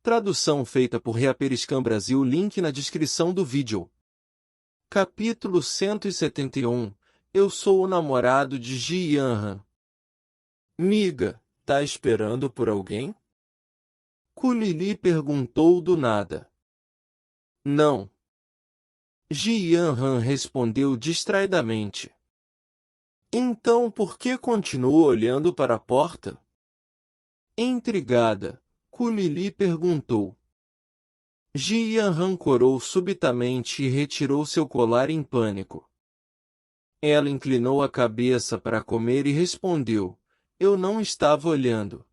Tradução feita por Reaperiscan Brasil. Link na descrição do vídeo. Capítulo 171. Eu sou o namorado de Ji Yanran. Miga, tá esperando por alguém? Ku Lili perguntou do nada. Não. Ji Yanran respondeu distraidamente. Então por que continua olhando para a porta? Intrigada, Ku Lili perguntou. Ji Yanran corou subitamente e retirou seu colar em pânico. Ela inclinou a cabeça para comer e respondeu, eu não estava olhando.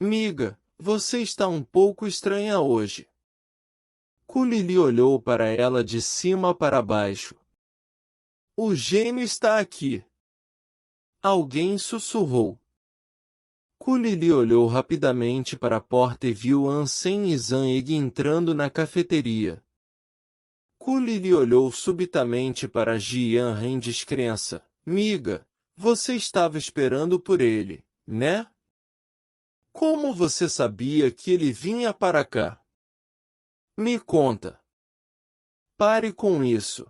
Miga, você está um pouco estranha hoje. Ku Lili olhou para ela de cima para baixo. O gênio está aqui. Alguém sussurrou. Ku Lili olhou rapidamente para a porta e viu Ansem e Zhang entrando na cafeteria. Ku Lili olhou subitamente para Ji Yanran em descrença. Miga, você estava esperando por ele, né? Como você sabia que ele vinha para cá? Me conta. Pare com isso.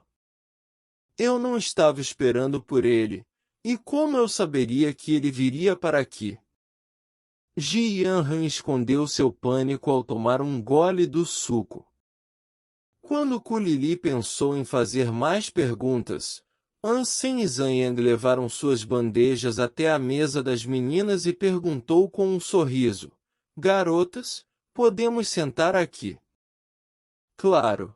Eu não estava esperando por ele. E como eu saberia que ele viria para aqui? Ji Yanran escondeu seu pânico ao tomar um gole do suco. Quando Ku Lili pensou em fazer mais perguntas, Ansem e Zhang levaram suas bandejas até a mesa das meninas e perguntou com um sorriso. Garotas, podemos sentar aqui? Claro.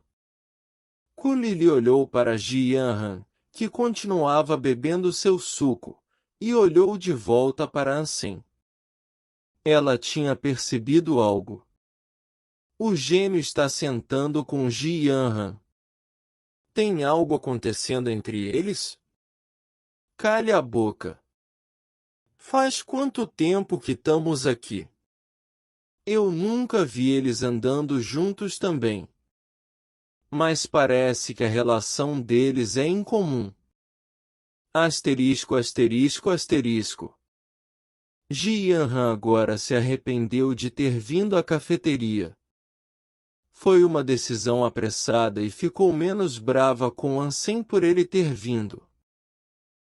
Ku Lili olhou para Ji Yanran, que continuava bebendo seu suco, e olhou de volta para Ansem. Ela tinha percebido algo. O gênio está sentando com Ji Yanran. Tem algo acontecendo entre eles? Cale a boca. Faz quanto tempo que estamos aqui? Eu nunca vi eles andando juntos também. Mas parece que a relação deles é incomum. Asterisco, asterisco, asterisco. Ji Yanran agora se arrependeu de ter vindo à cafeteria. Foi uma decisão apressada e ficou menos brava com Ansem por ele ter vindo.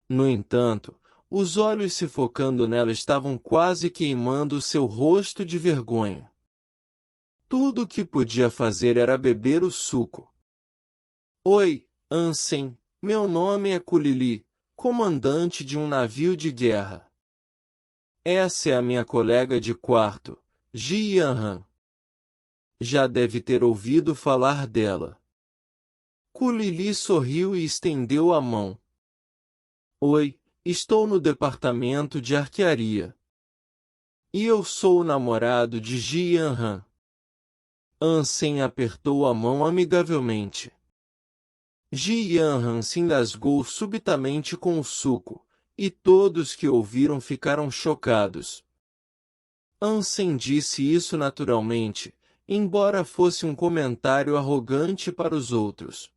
No entanto, os olhos se focando nela estavam quase queimando seu rosto de vergonha. Tudo o que podia fazer era beber o suco. Oi, Ansem, meu nome é Ku Lili, comandante de um navio de guerra. Essa é a minha colega de quarto, Ji Yanran. Já deve ter ouvido falar dela. Ku Lili sorriu e estendeu a mão. Oi, estou no departamento de arquearia. E eu sou o namorado de Ji Yanran. Ansem apertou a mão amigavelmente. Ji Yanran se engasgou subitamente com o suco, e todos que ouviram ficaram chocados. Ansem disse isso naturalmente, embora fosse um comentário arrogante para os outros.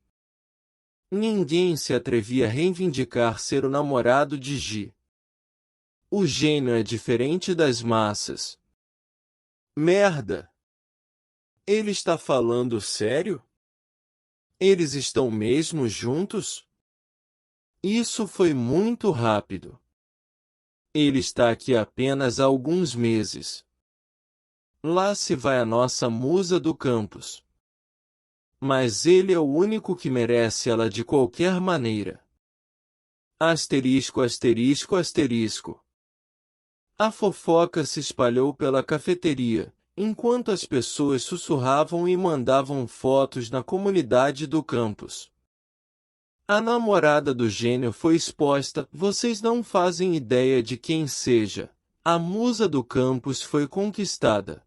Ninguém se atrevia a reivindicar ser o namorado de Ji. O gênio é diferente das massas. Merda! Ele está falando sério? Eles estão mesmo juntos? Isso foi muito rápido. Ele está aqui apenas há alguns meses. Lá se vai a nossa musa do campus. Mas ele é o único que merece ela de qualquer maneira. Asterisco, asterisco, asterisco. A fofoca se espalhou pela cafeteria, enquanto as pessoas sussurravam e mandavam fotos na comunidade do campus. A namorada do gênio foi exposta, vocês não fazem ideia de quem seja. A musa do campus foi conquistada.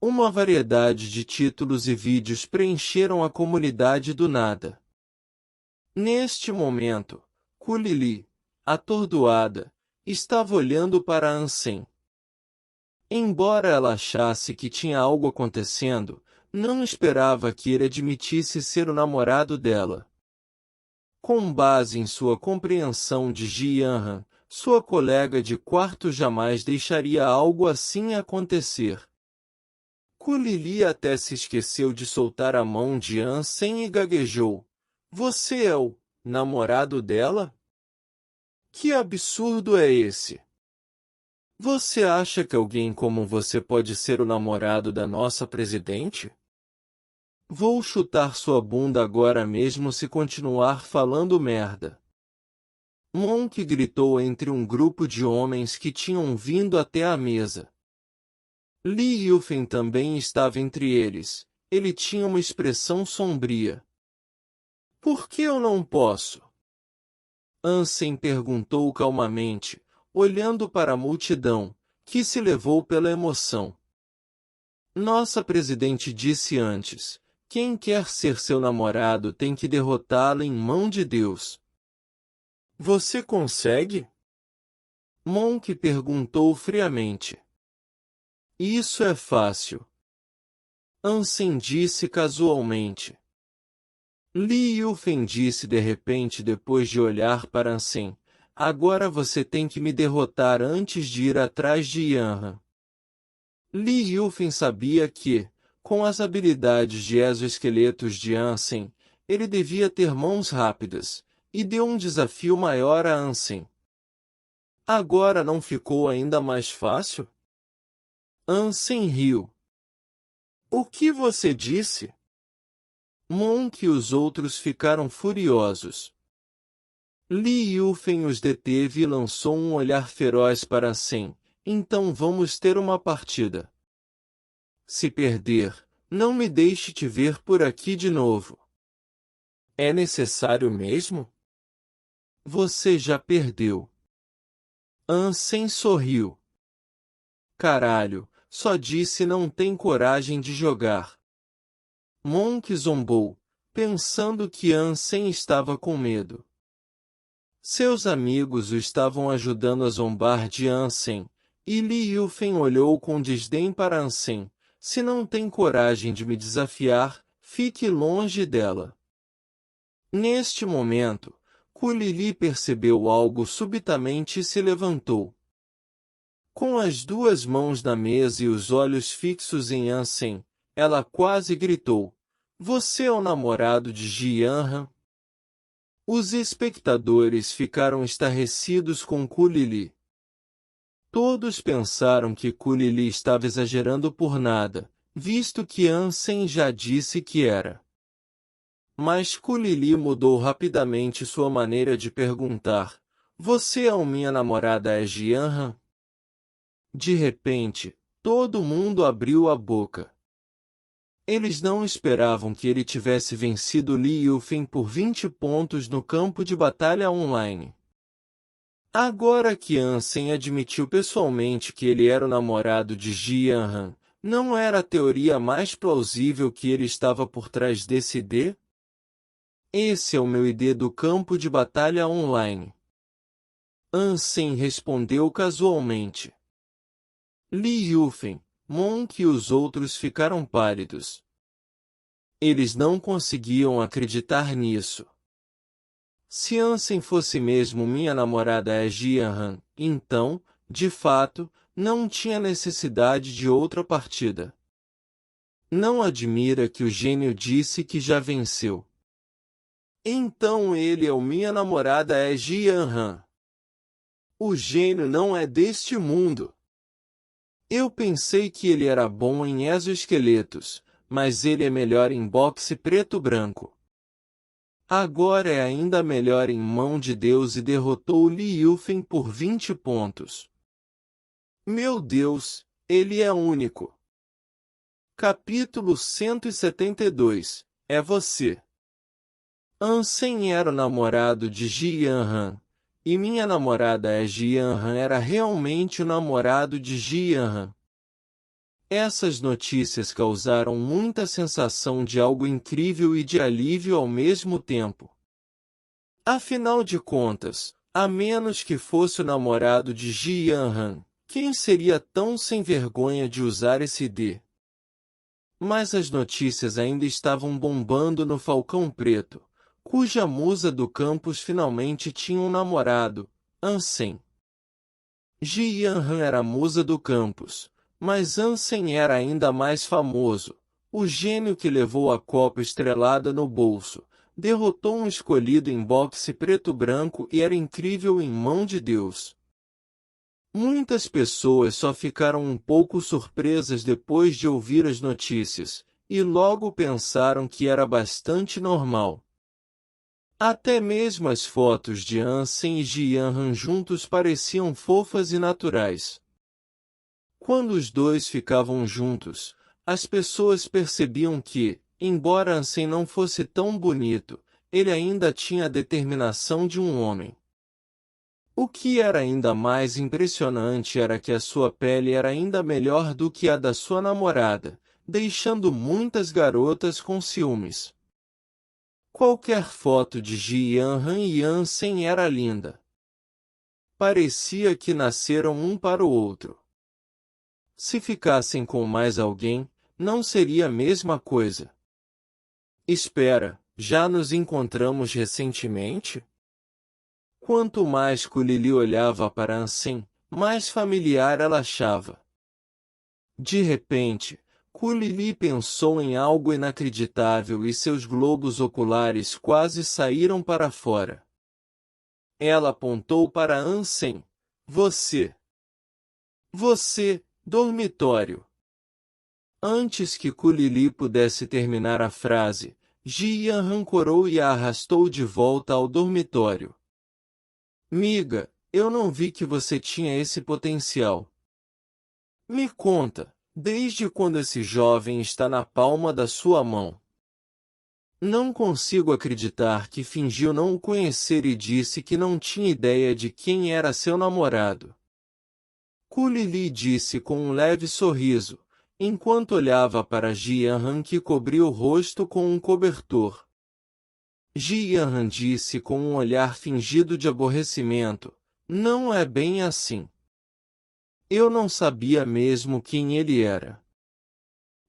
Uma variedade de títulos e vídeos preencheram a comunidade do nada. Neste momento, Ku Lili, atordoada, estava olhando para Ansem. Embora ela achasse que tinha algo acontecendo, não esperava que ele admitisse ser o namorado dela. Com base em sua compreensão de Ji Yanran, sua colega de quarto jamais deixaria algo assim acontecer. Kulili até se esqueceu de soltar a mão de Ansem e gaguejou. Você é o namorado dela? Que absurdo é esse? Você acha que alguém como você pode ser o namorado da nossa presidente? Vou chutar sua bunda agora mesmo se continuar falando merda. Monk gritou entre um grupo de homens que tinham vindo até a mesa. Li Yufen também estava entre eles. Ele tinha uma expressão sombria. Por que eu não posso? Ansem perguntou calmamente, olhando para a multidão, que se levou pela emoção. Nossa presidente disse antes, quem quer ser seu namorado tem que derrotá-lo em mão de Deus. Você consegue? Monk perguntou friamente. Isso é fácil. Ansem disse casualmente. Li Yufen disse de repente depois de olhar para Ansem. Agora você tem que me derrotar antes de ir atrás de Yanran. Li Yufen sabia que, com as habilidades de exoesqueletos de Ansem, ele devia ter mãos rápidas, e deu um desafio maior a Ansem. Agora não ficou ainda mais fácil? Ansem riu. O que você disse? Monk e os outros ficaram furiosos. Li Yufen os deteve e lançou um olhar feroz para Ansem. Então vamos ter uma partida. Se perder, não me deixe te ver por aqui de novo. É necessário mesmo? Você já perdeu. Ansem sorriu. Caralho, só disse não tem coragem de jogar. Monk zombou, pensando que Ansem estava com medo. Seus amigos o estavam ajudando a zombar de Ansem, e Li Yufen olhou com desdém para Ansem. Se não tem coragem de me desafiar, fique longe dela. Neste momento, Kulili percebeu algo subitamente e se levantou. Com as duas mãos na mesa e os olhos fixos em Ansem, ela quase gritou. Você é o namorado de Ji Yanran? Os espectadores ficaram estarrecidos com Kulili. Todos pensaram que Kulili estava exagerando por nada, visto que Ansem já disse que era. Mas Kulili mudou rapidamente sua maneira de perguntar. Você é minha namorada Ji Yanran? De repente, todo mundo abriu a boca. Eles não esperavam que ele tivesse vencido Li Yufen por 20 pontos no campo de batalha online. Agora que Ansem admitiu pessoalmente que ele era o namorado de Ji Yanran, não era a teoria mais plausível que ele estava por trás desse ID? Esse é o meu ID do campo de batalha online. Ansem respondeu casualmente. Li Yufen, Monk e os outros ficaram pálidos. Eles não conseguiam acreditar nisso. Se Ansem fosse mesmo minha namorada Ji Yanran, então, de fato, não tinha necessidade de outra partida. Não admira que o gênio disse que já venceu. Então ele é minha namorada Ji Yanran. O gênio não é deste mundo. Eu pensei que ele era bom em exoesqueletos, mas ele é melhor em boxe preto-branco. Agora é ainda melhor em mão de Deus e derrotou Li Yufen por 20 pontos. Meu Deus, ele é único. Capítulo 172. É você. Ansem era o namorado de Ji Yanran, e minha namorada Ji Yanran era realmente o namorado de Ji Yanran. Essas notícias causaram muita sensação de algo incrível e de alívio ao mesmo tempo. Afinal de contas, a menos que fosse o namorado de Ji Yanran, quem seria tão sem vergonha de usar esse ID? Mas as notícias ainda estavam bombando no Falcão Preto, cuja musa do campus finalmente tinha um namorado, Ansem. Ji Yanran era a musa do campus, Mas Ansem era ainda mais famoso. O gênio que levou a copa estrelada no bolso, derrotou um escolhido em boxe preto-branco e era incrível em mão de Deus. Muitas pessoas só ficaram um pouco surpresas depois de ouvir as notícias, e logo pensaram que era bastante normal. Até mesmo as fotos de Ansem e Ji Yanran juntos pareciam fofas e naturais. Quando os dois ficavam juntos, as pessoas percebiam que, embora Ansem não fosse tão bonito, ele ainda tinha a determinação de um homem. O que era ainda mais impressionante era que a sua pele era ainda melhor do que a da sua namorada, deixando muitas garotas com ciúmes. Qualquer foto de Ji Yanran e Ansem era linda. Parecia que nasceram um para o outro. Se ficassem com mais alguém, não seria a mesma coisa. Espera, já nos encontramos recentemente? Quanto mais Kulili olhava para Ansem, mais familiar ela achava. De repente, Kulili pensou em algo inacreditável e seus globos oculares quase saíram para fora. Ela apontou para Ansem. Você, dormitório. Antes que Kulili pudesse terminar a frase, Ji Yanran corou e a arrastou de volta ao dormitório. Miga, eu não vi que você tinha esse potencial. Me conta, desde quando esse jovem está na palma da sua mão? Não consigo acreditar que fingiu não o conhecer e disse que não tinha ideia de quem era seu namorado. Kulili disse com um leve sorriso, enquanto olhava para Ji Yanran que cobria o rosto com um cobertor. Ji Yanran disse com um olhar fingido de aborrecimento, não é bem assim. Eu não sabia mesmo quem ele era.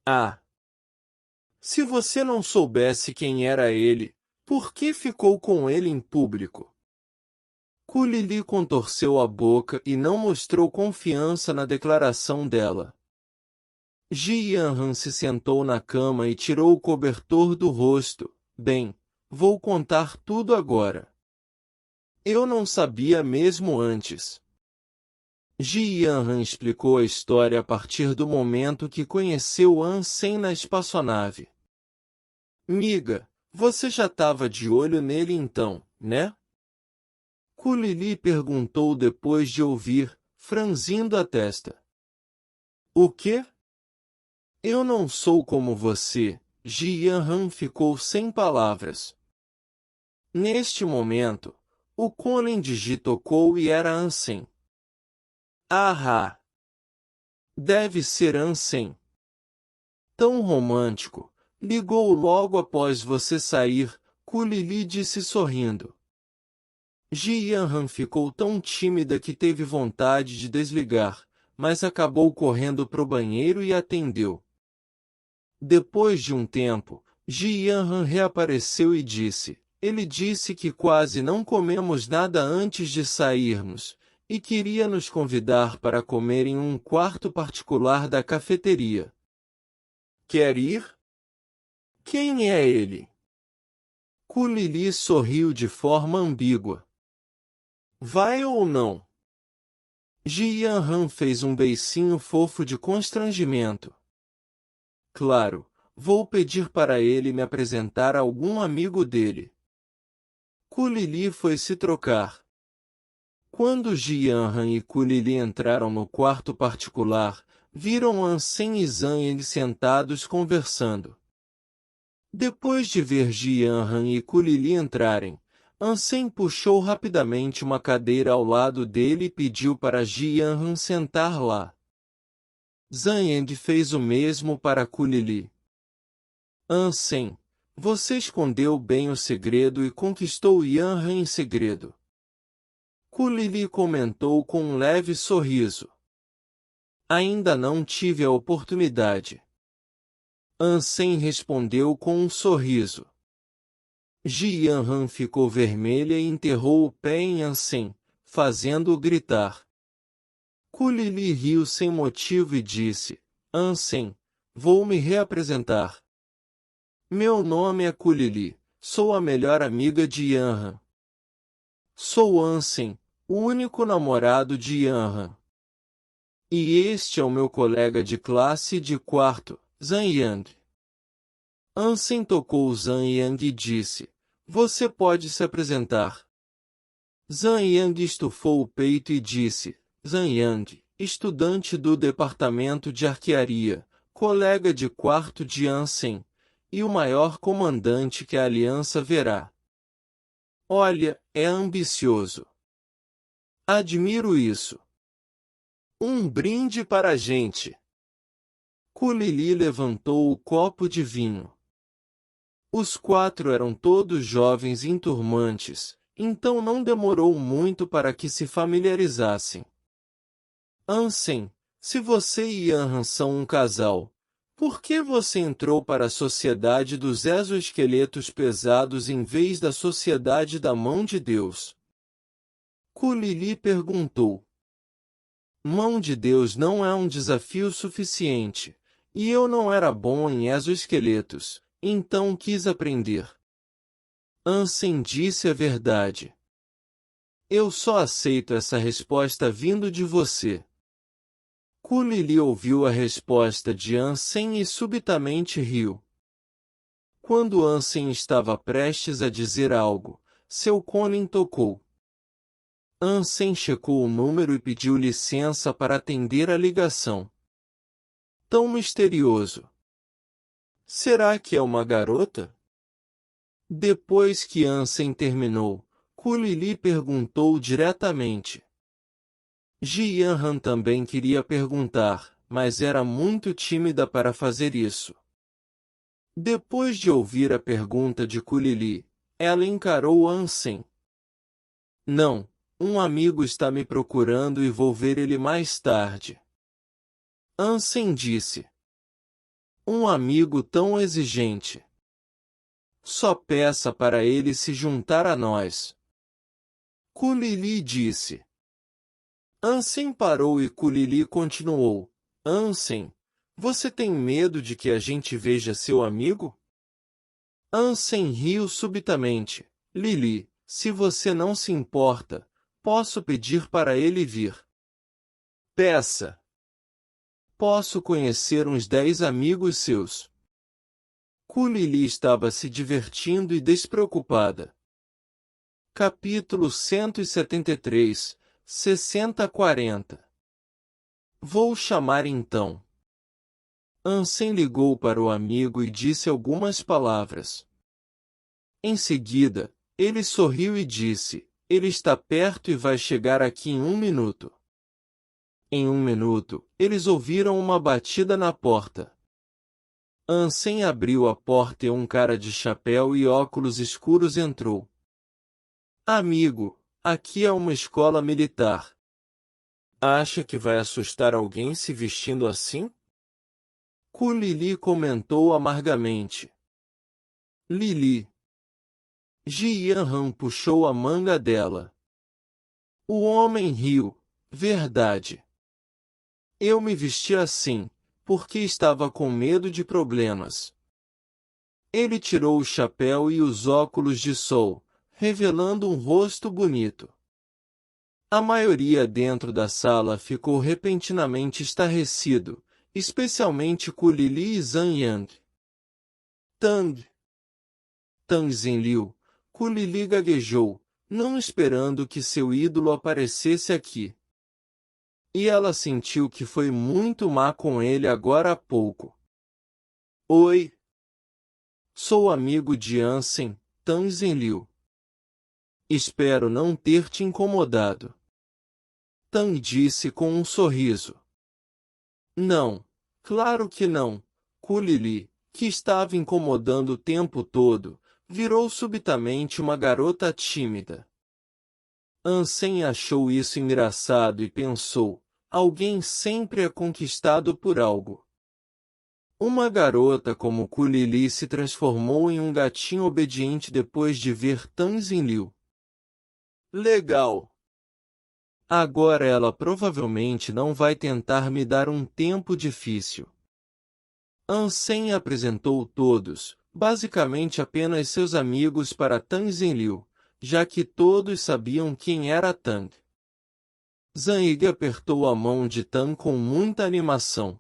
Ah! Se você não soubesse quem era ele, por que ficou com ele em público? Kulili contorceu a boca e não mostrou confiança na declaração dela. Ji Yanran se sentou na cama e tirou o cobertor do rosto. Bem, vou contar tudo agora. Eu não sabia mesmo antes. Ji Yanran explicou a história a partir do momento que conheceu Ansem na espaçonave. Miga, você já estava de olho nele então, né? Kulili perguntou depois de ouvir, franzindo a testa. O quê? Eu não sou como você. Ji Yanran ficou sem palavras. Neste momento, o Colin de Ji tocou e era Ansem. Ah! Deve ser Ansem. Tão romântico. Ligou logo após você sair, Kulili disse sorrindo. Ji Yanran ficou tão tímida que teve vontade de desligar, mas acabou correndo pro banheiro e atendeu. Depois de um tempo, Ji Yanran reapareceu e disse, ele disse que quase não comemos nada antes de sairmos, e queria nos convidar para comer em um quarto particular da cafeteria. Quer ir? Quem é ele? Kulili sorriu de forma ambígua. Vai ou não? Ji Yanran fez um beicinho fofo de constrangimento. Claro, vou pedir para ele me apresentar a algum amigo dele. Kulili foi se trocar. Quando Ji Yanran e Kulili entraram no quarto particular, viram Ansem e Zhang sentados conversando. Depois de ver Ji Yanran e Kulili entrarem, Ansem puxou rapidamente uma cadeira ao lado dele e pediu para Ji Yanran sentar lá. Zhang fez o mesmo para Kulili. Ansem, você escondeu bem o segredo e conquistou Yanran em segredo. Kulili comentou com um leve sorriso. Ainda não tive a oportunidade. Ansem respondeu com um sorriso. Ji Yanran ficou vermelha e enterrou o pé em Ansem, fazendo-o gritar. Kulili riu sem motivo e disse, Ansem, vou me reapresentar. Meu nome é Kulili, sou a melhor amiga de Yanran. Sou Ansem, o único namorado de Yanran. E este é o meu colega de classe de quarto, Zhanyang. Ansem tocou Zhanyang e disse, você pode se apresentar. Zhanyang estufou o peito e disse, Zhanyang, estudante do departamento de arquearia, colega de quarto de Ansem, e o maior comandante que a aliança verá. Olha, é ambicioso. Admiro isso. Um brinde para a gente. Kulili levantou o copo de vinho. Os quatro eram todos jovens enturmantes, então não demorou muito para que se familiarizassem. Ansem, se você e Yanran são um casal, por que você entrou para a sociedade dos exoesqueletos pesados em vez da sociedade da mão de Deus? Kulili perguntou. Mão de Deus não é um desafio suficiente, e eu não era bom em exoesqueletos, então quis aprender. Ansem disse a verdade. Eu só aceito essa resposta vindo de você. Kulili ouviu a resposta de Ansem e subitamente riu. Quando Ansem estava prestes a dizer algo, seu Conin tocou. Ansem checou o número e pediu licença para atender a ligação. Tão misterioso. Será que é uma garota? Depois que Ansem terminou, Kulili perguntou diretamente. Ji Yanran também queria perguntar, mas era muito tímida para fazer isso. Depois de ouvir a pergunta de Kulili, ela encarou Ansem. Não, um amigo está me procurando e vou ver ele mais tarde. Ansem disse. Um amigo tão exigente. Só peça para ele se juntar a nós. Kulili disse. Ansem parou e Kulili continuou. Ansem, você tem medo de que a gente veja seu amigo? Ansem riu subitamente. Lili, se você não se importa, posso pedir para ele vir. Peça. Posso conhecer uns 10 amigos seus. Kulili estava se divertindo e despreocupada. Capítulo 173, 60-40. Vou chamar então. Ansem ligou para o amigo e disse algumas palavras. Em seguida, ele sorriu e disse, ele está perto e vai chegar aqui em 1 minuto. Em 1 minuto, eles ouviram uma batida na porta. Ansem abriu a porta e um cara de chapéu e óculos escuros entrou. Amigo, aqui é uma escola militar. Acha que vai assustar alguém se vestindo assim? Kulili comentou amargamente. Lili. Ji Yanran puxou a manga dela. O homem riu. Verdade. Eu me vesti assim, porque estava com medo de problemas. Ele tirou o chapéu e os óculos de sol, revelando um rosto bonito. A maioria dentro da sala ficou repentinamente estarrecido, especialmente Kulili e Zhanyang. Tang Zinliu, Kulili gaguejou, não esperando que seu ídolo aparecesse aqui. E ela sentiu que foi muito má com ele agora há pouco. Oi. Sou amigo de Ansem, Tang Zinliu. Espero não ter te incomodado. Tang disse com um sorriso. Não, claro que não. Kulili, que estava incomodando o tempo todo, virou subitamente uma garota tímida. Ansem achou isso engraçado e pensou, alguém sempre é conquistado por algo. Uma garota como Kulili se transformou em um gatinho obediente depois de ver Tang Zinliu. Legal. Agora ela provavelmente não vai tentar me dar um tempo difícil. Ansem apresentou todos, basicamente apenas seus amigos para Tang Zenliu, já que todos sabiam quem era Tang. Zhang Yi apertou a mão de Tang com muita animação.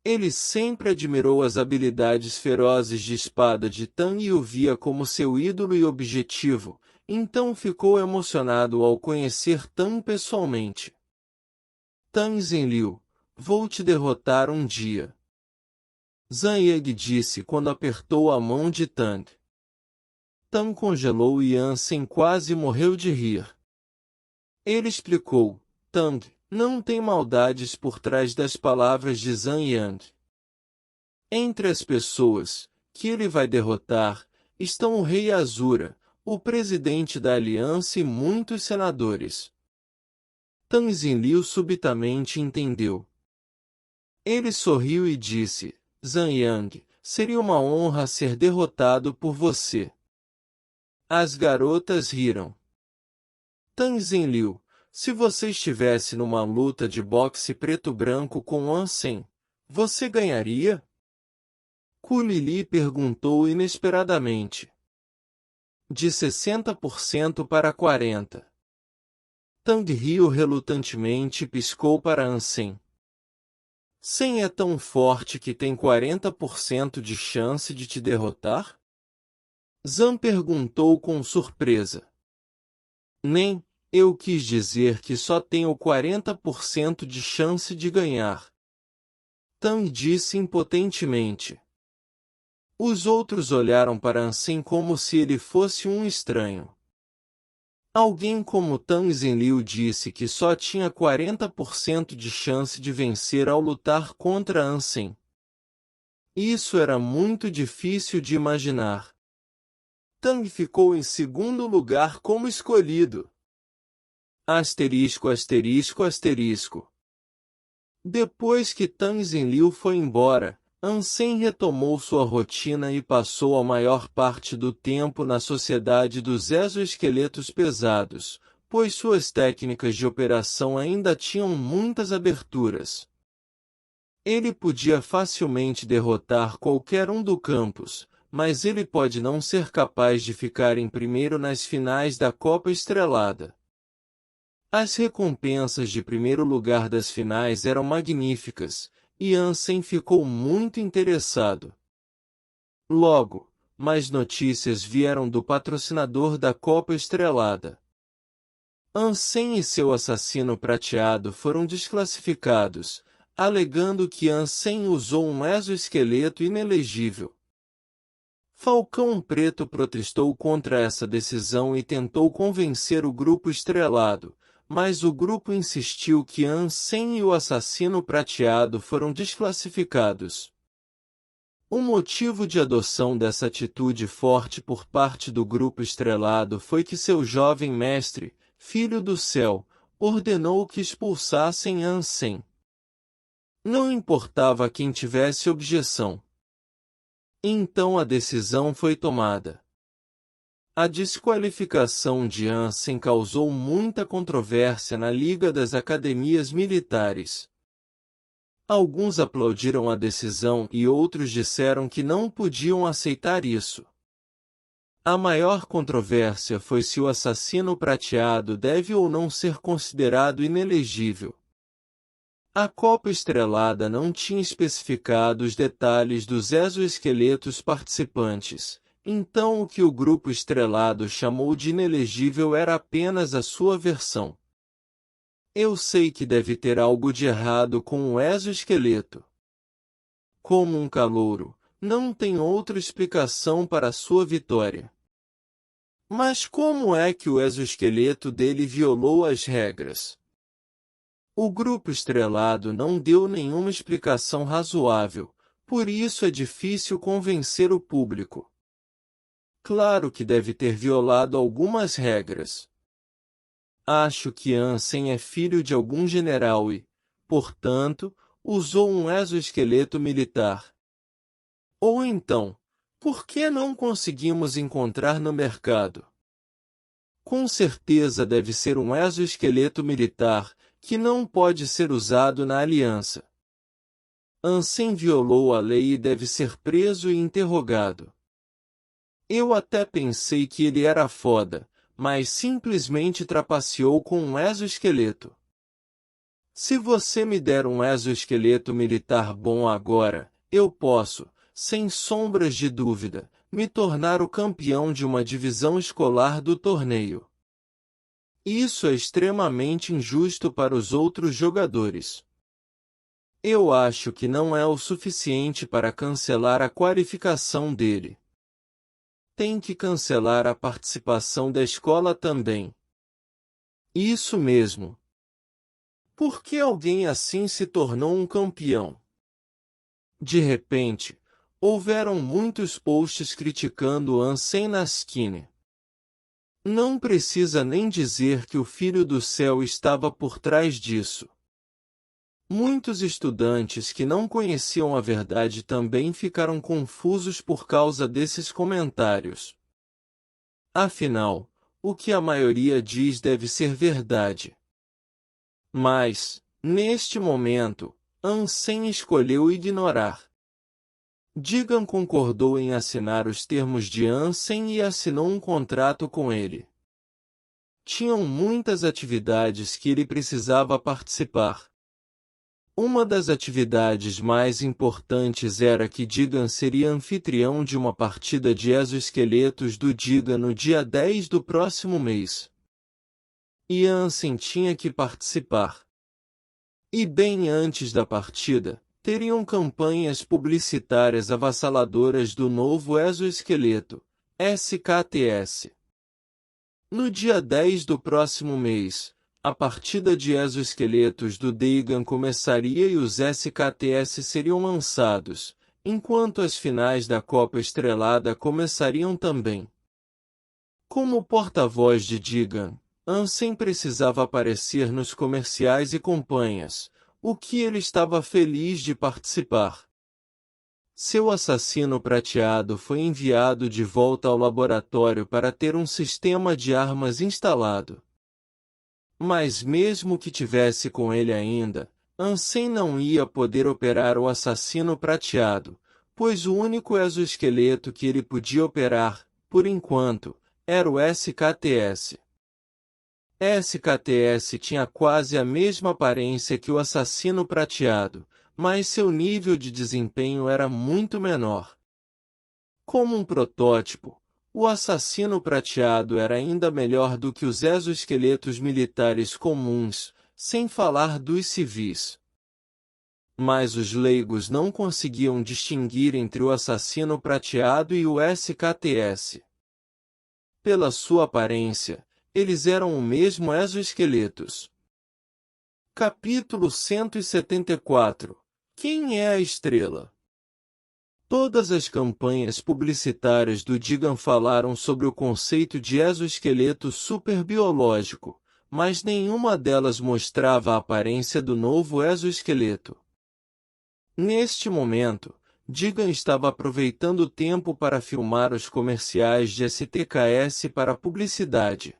Ele sempre admirou as habilidades ferozes de espada de Tang e o via como seu ídolo e objetivo, então ficou emocionado ao conhecer Tang pessoalmente. Tang Zenliu, vou te derrotar um dia. Zhang Yi disse quando apertou a mão de Tang. Tang congelou e Ansem quase morreu de rir. Ele explicou, Tang, não tem maldades por trás das palavras de Zhang Yang. Entre as pessoas que ele vai derrotar, estão o rei Azura, o presidente da aliança e muitos senadores. Tang Zenliu subitamente entendeu. Ele sorriu e disse, Zhang Yang, seria uma honra ser derrotado por você. As garotas riram. Tang Zenliu, se você estivesse numa luta de boxe preto-branco com Ansem, você ganharia? Ku Lili perguntou inesperadamente. De 60% para 40%. Tang riu relutantemente e piscou para Ansem. Sen é tão forte que tem 40% de chance de te derrotar? Zhang perguntou com surpresa. Nem, eu quis dizer que só tenho 40% de chance de ganhar. Tang disse impotentemente. Os outros olharam para Ansem como se ele fosse um estranho. Alguém como Tang Zenliu disse que só tinha 40% de chance de vencer ao lutar contra Ansem. Isso era muito difícil de imaginar. Tang ficou em segundo lugar como escolhido. Asterisco, asterisco, asterisco. Depois que Tang Zenliu foi embora, Ansem retomou sua rotina e passou a maior parte do tempo na sociedade dos exoesqueletos pesados, pois suas técnicas de operação ainda tinham muitas aberturas. Ele podia facilmente derrotar qualquer um do campus, mas ele pode não ser capaz de ficar em primeiro nas finais da Copa Estrelada. As recompensas de primeiro lugar das finais eram magníficas, e Ansem ficou muito interessado. Logo, mais notícias vieram do patrocinador da Copa Estrelada. Ansem e seu assassino prateado foram desclassificados, alegando que Ansem usou um exoesqueleto inelegível. Falcão Preto protestou contra essa decisão e tentou convencer o grupo estrelado, mas o grupo insistiu que Ansem e o assassino prateado foram desclassificados. O motivo de adoção dessa atitude forte por parte do grupo estrelado foi que seu jovem mestre, Filho do Céu, ordenou que expulsassem Ansem. Não importava quem tivesse objeção. Então a decisão foi tomada. A desqualificação de Ansem causou muita controvérsia na Liga das Academias Militares. Alguns aplaudiram a decisão e outros disseram que não podiam aceitar isso. A maior controvérsia foi se o assassino prateado deve ou não ser considerado inelegível. A Copa Estrelada não tinha especificado os detalhes dos exoesqueletos participantes. Então o que o grupo estrelado chamou de inelegível era apenas a sua versão. Eu sei que deve ter algo de errado com o exoesqueleto. Como um calouro, não tem outra explicação para a sua vitória. Mas como é que o exoesqueleto dele violou as regras? O grupo estrelado não deu nenhuma explicação razoável, por isso é difícil convencer o público. Claro que deve ter violado algumas regras. Acho que Ansem é filho de algum general e, portanto, usou um exoesqueleto militar. Ou então, por que não conseguimos encontrar no mercado? Com certeza deve ser um exoesqueleto militar, que não pode ser usado na aliança. Ansem violou a lei e deve ser preso e interrogado. Eu até pensei que ele era foda, mas simplesmente trapaceou com um exoesqueleto. Se você me der um exoesqueleto militar bom agora, eu posso, sem sombras de dúvida, me tornar o campeão de uma divisão escolar do torneio. Isso é extremamente injusto para os outros jogadores. Eu acho que não é o suficiente para cancelar a qualificação dele. Tem que cancelar a participação da escola também. Isso mesmo. Por que alguém assim se tornou um campeão? De repente, houveram muitos posts criticando Ansem Naskine. Não precisa nem dizer que o Filho do Céu estava por trás disso. Muitos estudantes que não conheciam a verdade também ficaram confusos por causa desses comentários. Afinal, o que a maioria diz deve ser verdade. Mas, neste momento, Ansem escolheu ignorar. Jigen concordou em assinar os termos de Ansem e assinou um contrato com ele. Tinham muitas atividades que ele precisava participar. Uma das atividades mais importantes era que Jigen seria anfitrião de uma partida de exoesqueletos do Jigen no dia 10 do próximo mês. E Ansem tinha que participar. E bem antes da partida, teriam campanhas publicitárias avassaladoras do novo exoesqueleto, SKTS. No dia 10 do próximo mês, a partida de exoesqueletos do Deigan começaria e os SKTS seriam lançados, enquanto as finais da Copa Estrelada começariam também. Como porta-voz de Jigen, Ansem precisava aparecer nos comerciais e campanhas, o que ele estava feliz de participar. Seu assassino prateado foi enviado de volta ao laboratório para ter um sistema de armas instalado. Mas mesmo que tivesse com ele ainda, Ansem não ia poder operar o assassino prateado, pois o único exoesqueleto que ele podia operar, por enquanto, era o SKTS. SKTS tinha quase a mesma aparência que o assassino prateado, mas seu nível de desempenho era muito menor. Como um protótipo, o assassino prateado era ainda melhor do que os exoesqueletos militares comuns, sem falar dos civis. Mas os leigos não conseguiam distinguir entre o assassino prateado e o SKTS. Pela sua aparência, eles eram o mesmo exoesqueletos. Capítulo 174. Quem é a estrela? Todas as campanhas publicitárias do Jigen falaram sobre o conceito de exoesqueleto superbiológico, mas nenhuma delas mostrava a aparência do novo exoesqueleto. Neste momento, Jigen estava aproveitando o tempo para filmar os comerciais de STKS para publicidade.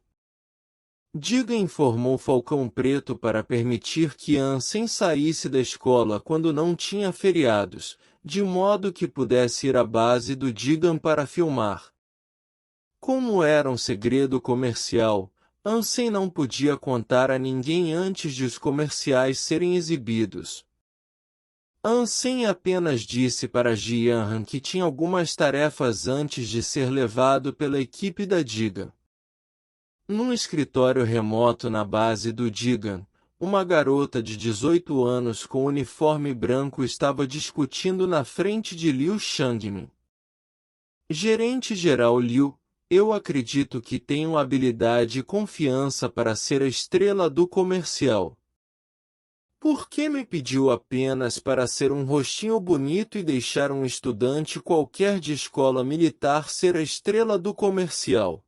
Jigen informou Falcão Preto para permitir que Ansem saísse da escola quando não tinha feriados, de modo que pudesse ir à base do Jigen para filmar. Como era um segredo comercial, Ansem não podia contar a ninguém antes de os comerciais serem exibidos. Ansem apenas disse para Jian que tinha algumas tarefas antes de ser levado pela equipe da Jigen. Num escritório remoto na base do Jigen, uma garota de 18 anos com uniforme branco estava discutindo na frente de Liu Shangmin. Gerente-geral Liu, eu acredito que tenho habilidade e confiança para ser a estrela do comercial. Por que me pediu apenas para ser um rostinho bonito e deixar um estudante qualquer de escola militar ser a estrela do comercial?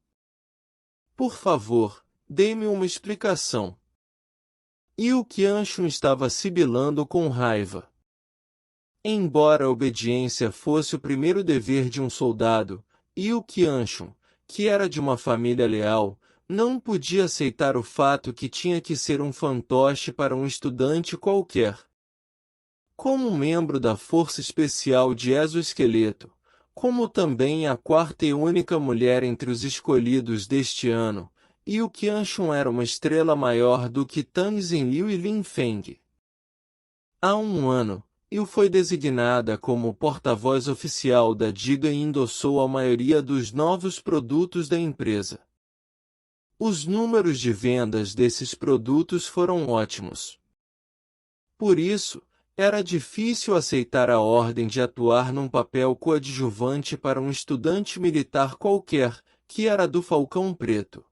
Por favor, dê-me uma explicação. E o Qianxun estava sibilando com raiva. Embora a obediência fosse o primeiro dever de um soldado, e o Qianxun, que era de uma família leal, Não podia aceitar o fato que tinha que ser um fantoche para um estudante qualquer. Como membro da Força Especial de Exoesqueleto, como também a quarta e única mulher entre os escolhidos deste ano, Yu Qianxun era uma estrela maior do que Tang Zhenliu e Lin Feng. Há um ano, Yu foi designada como porta-voz oficial da Diga e endossou a maioria dos novos produtos da empresa. Os números de vendas desses produtos foram ótimos. Por isso, era difícil aceitar a ordem de atuar num papel coadjuvante para um estudante militar qualquer, que era do Falcão Preto.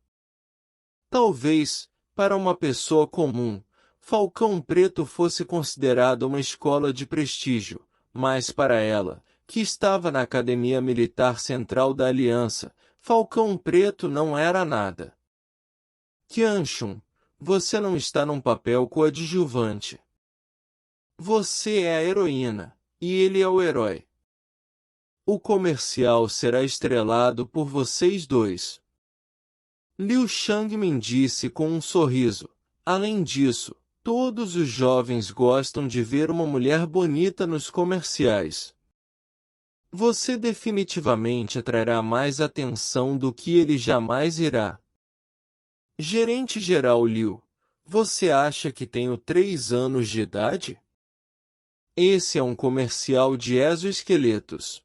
Talvez, para uma pessoa comum, Falcão Preto fosse considerado uma escola de prestígio, mas para ela, que estava na Academia Militar Central da Aliança, Falcão Preto não era nada. Qianxun, você não está num papel coadjuvante. Você é a heroína, e ele é o herói. O comercial será estrelado por vocês dois. Liu Shangmin disse com um sorriso. Além disso, todos os jovens gostam de ver uma mulher bonita nos comerciais. Você definitivamente atrairá mais atenção do que ele jamais irá. Gerente-geral Liu, você acha que tenho 3 anos de idade? Esse é um comercial de exoesqueletos.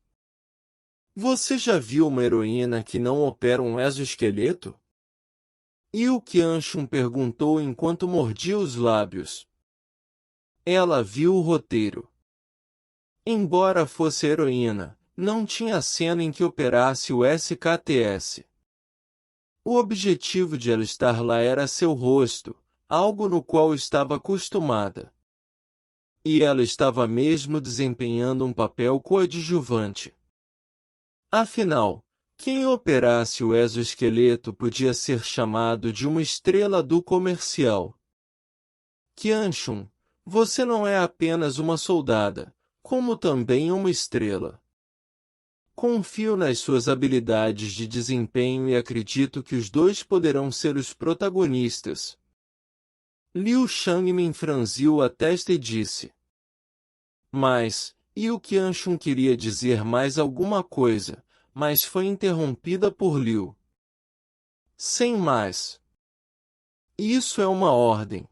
Você já viu uma heroína que não opera um exoesqueleto? Yu Qianxun perguntou enquanto mordia os lábios. Ela viu o roteiro. Embora fosse heroína, não tinha cena em que operasse o SKTS. O objetivo de ela estar lá era seu rosto, algo no qual estava acostumada. E ela estava mesmo desempenhando um papel coadjuvante. Afinal, quem operasse o exoesqueleto podia ser chamado de uma estrela do comercial. Qianxun, você não é apenas uma soldada, como também uma estrela. Confio nas suas habilidades de desempenho e acredito que os dois poderão ser os protagonistas. Liu Shangmin franziu a testa e disse. Mas, Yu Qianxun queria dizer mais alguma coisa, mas foi interrompida por Liu. Sem mais. Isso é uma ordem.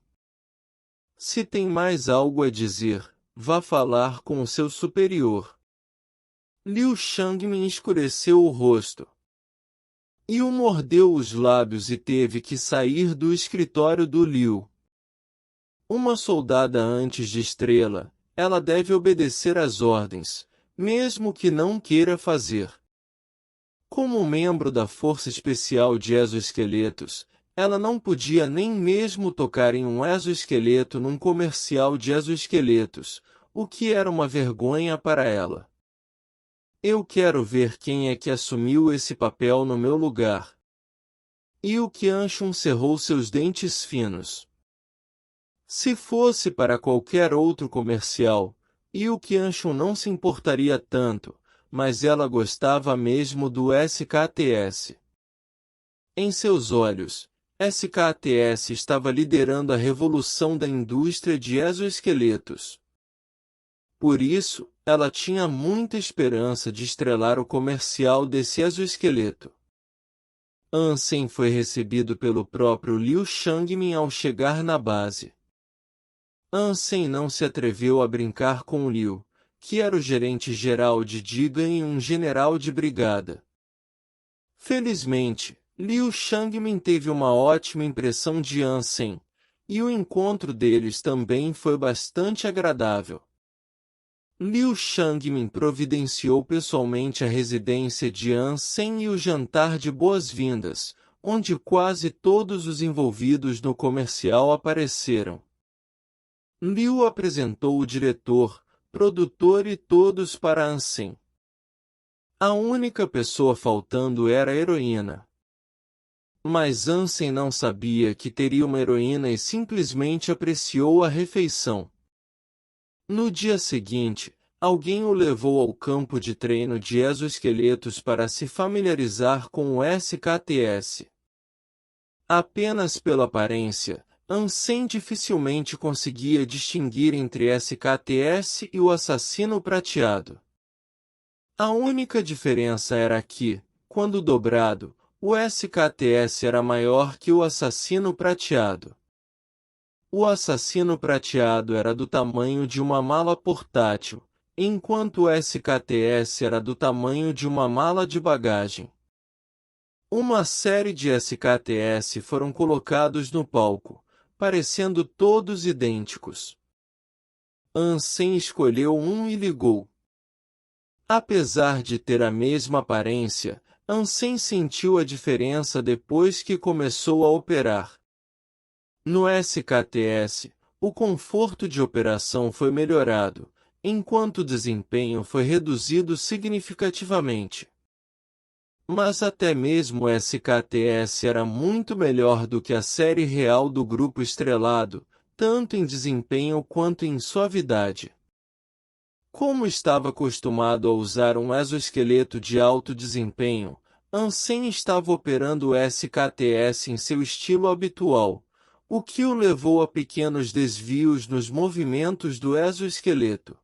Se tem mais algo a dizer, vá falar com o seu superior. Liu Shangmin escureceu o rosto. Yu mordeu os lábios e teve que sair do escritório do Liu. Uma soldada antes de estrela, ela deve obedecer às ordens, mesmo que não queira fazer. Como membro da Força Especial de Exoesqueletos, ela não podia nem mesmo tocar em um exoesqueleto num comercial de exoesqueletos, o que era uma vergonha para ela. Eu quero ver quem é que assumiu esse papel no meu lugar. Yu Qianxun cerrou seus dentes finos. Se fosse para qualquer outro comercial, Yu Qianxun não se importaria tanto, mas ela gostava mesmo do SKTS. Em seus olhos, SKTS estava liderando a revolução da indústria de exoesqueletos. Por isso, ela tinha muita esperança de estrelar o comercial desse exoesqueleto. Ansem foi recebido pelo próprio Liu Shangmin ao chegar na base. Ansem não se atreveu a brincar com Liu, que era o gerente-geral de Diga e um general de brigada. Felizmente, Liu Shangmin teve uma ótima impressão de Ansem, e o encontro deles também foi bastante agradável. Liu Shangmin providenciou pessoalmente a residência de Ansem e o jantar de boas-vindas, onde quase todos os envolvidos no comercial apareceram. Liu apresentou o diretor, produtor e todos para Ansem. A única pessoa faltando era a heroína. Mas Ansem não sabia que teria uma heroína e simplesmente apreciou a refeição. No dia seguinte, alguém o levou ao campo de treino de exoesqueletos para se familiarizar com o SKTS. Apenas pela aparência, Ansem dificilmente conseguia distinguir entre SKTS e o assassino prateado. A única diferença era que, quando dobrado, o SKTS era maior que o assassino prateado. O assassino prateado era do tamanho de uma mala portátil, enquanto o SKTS era do tamanho de uma mala de bagagem. Uma série de SKTS foram colocados no palco, parecendo todos idênticos. Ansem escolheu um e ligou. Apesar de ter a mesma aparência, Ansem sentiu a diferença depois que começou a operar. No SKTS, o conforto de operação foi melhorado, enquanto o desempenho foi reduzido significativamente. Mas até mesmo o SKTS era muito melhor do que a série real do grupo estrelado, tanto em desempenho quanto em suavidade. Como estava acostumado a usar um exoesqueleto de alto desempenho, Ansem estava operando o SKTS em seu estilo habitual, o que o levou a pequenos desvios nos movimentos do exoesqueleto.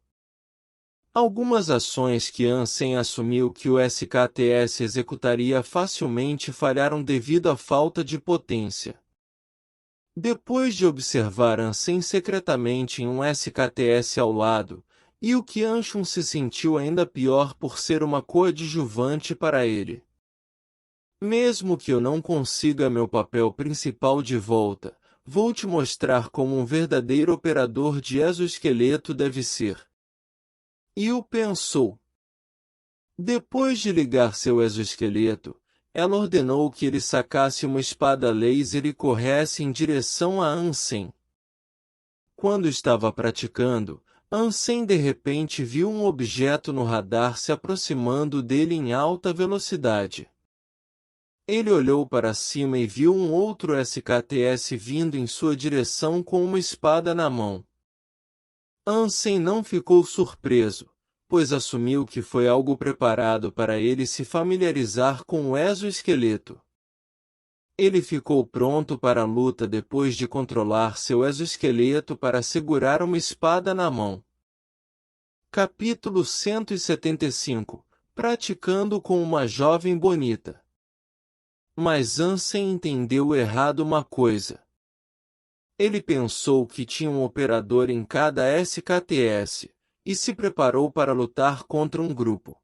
Algumas ações que Ansem assumiu que o SKTS executaria facilmente falharam devido à falta de potência. Depois de observar Ansem secretamente em um SKTS ao lado, e o que Anshun se sentiu ainda pior por ser uma coadjuvante para ele. Mesmo que eu não consiga meu papel principal de volta, vou te mostrar como um verdadeiro operador de exoesqueleto deve ser. Yu pensou. Depois de ligar seu exoesqueleto, ela ordenou que ele sacasse uma espada laser e corresse em direção a Ansem. Quando estava praticando, Ansem de repente viu um objeto no radar se aproximando dele em alta velocidade. Ele olhou para cima e viu um outro SKTS vindo em sua direção com uma espada na mão. Ansem não ficou surpreso, pois assumiu que foi algo preparado para ele se familiarizar com o exoesqueleto. Ele ficou pronto para a luta depois de controlar seu exoesqueleto para segurar uma espada na mão. Capítulo 175 Praticando com uma jovem bonita. Mas Ansem entendeu errado uma coisa. Ele pensou que tinha um operador em cada SKTS, e se preparou para lutar contra um grupo.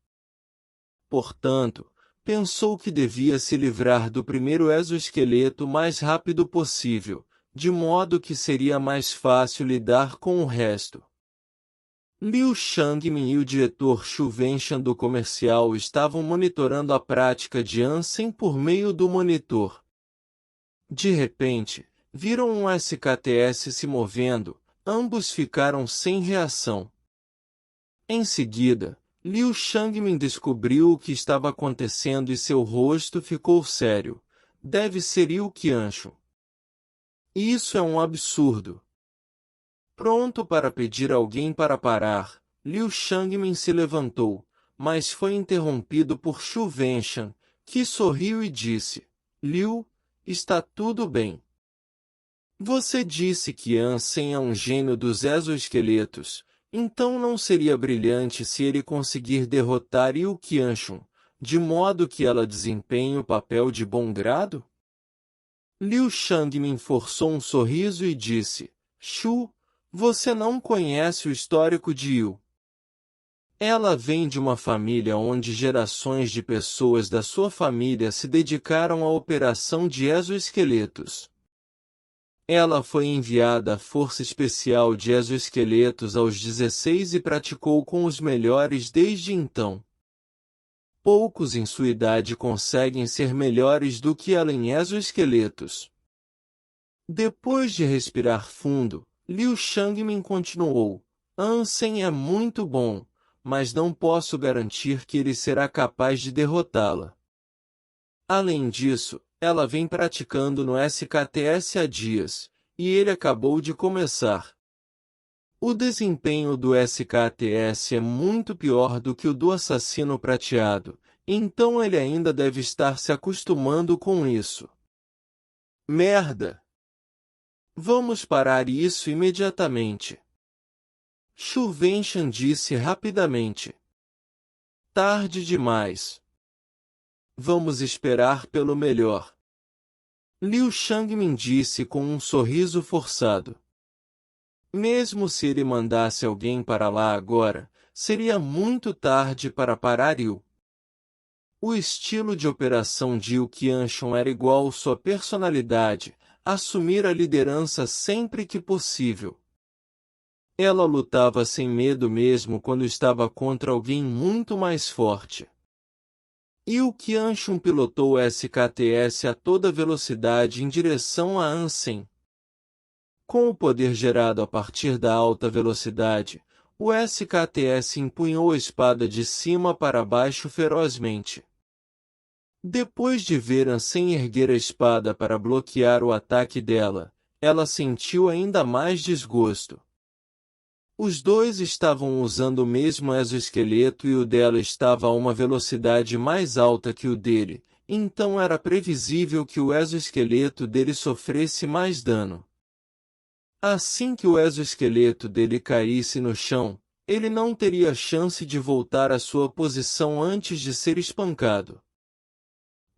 Portanto, pensou que devia se livrar do primeiro exoesqueleto o mais rápido possível, de modo que seria mais fácil lidar com o resto. Liu Shangmin e o diretor Xu Wengshan do comercial estavam monitorando a prática de Ansem por meio do monitor. De repente, viram um SKTS se movendo, ambos ficaram sem reação. Em seguida, Liu Shangmin descobriu o que estava acontecendo e seu rosto ficou sério. Deve ser Yu Qianshu. Isso é um absurdo. Pronto para pedir alguém para parar, Liu Shangmin se levantou, mas foi interrompido por Xu Wengshan, que sorriu e disse: Liu, está tudo bem. Você disse que Ansem é um gênio dos exoesqueletos, então não seria brilhante se ele conseguir derrotar Yu Qianshu, de modo que ela desempenhe o papel de bom grado? Liu Shangmin forçou um sorriso e disse: Xu, você não conhece o histórico de Yu. Ela vem de uma família onde gerações de pessoas da sua família se dedicaram à operação de exoesqueletos. Ela foi enviada à Força Especial de Exoesqueletos aos 16 e praticou com os melhores desde então. Poucos em sua idade conseguem ser melhores do que ela em exoesqueletos. Depois de respirar fundo, Liu Shangmin continuou: Ansem é muito bom, mas não posso garantir que ele será capaz de derrotá-la. Além disso, ela vem praticando no SKTS há dias, e ele acabou de começar. O desempenho do SKTS é muito pior do que o do assassino prateado, então ele ainda deve estar se acostumando com isso. Merda! Vamos parar isso imediatamente. Shu Venshan disse rapidamente. Tarde demais. Vamos esperar pelo melhor. Liu Shangmin disse com um sorriso forçado. Mesmo se ele mandasse alguém para lá agora, seria muito tarde para parar Yu. O estilo de operação de Yu Qianshun era igual sua personalidade, assumir a liderança sempre que possível. Ela lutava sem medo mesmo quando estava contra alguém muito mais forte. Yu Qianshun pilotou o SKTS a toda velocidade em direção a Ansem. Com o poder gerado a partir da alta velocidade, o SKTS empunhou a espada de cima para baixo ferozmente. Depois de ver Ansem erguer a espada para bloquear o ataque dela, ela sentiu ainda mais desgosto. Os dois estavam usando o mesmo exoesqueleto e o dela estava a uma velocidade mais alta que o dele, então era previsível que o exoesqueleto dele sofresse mais dano. Assim que o exoesqueleto dele caísse no chão, ele não teria chance de voltar à sua posição antes de ser espancado.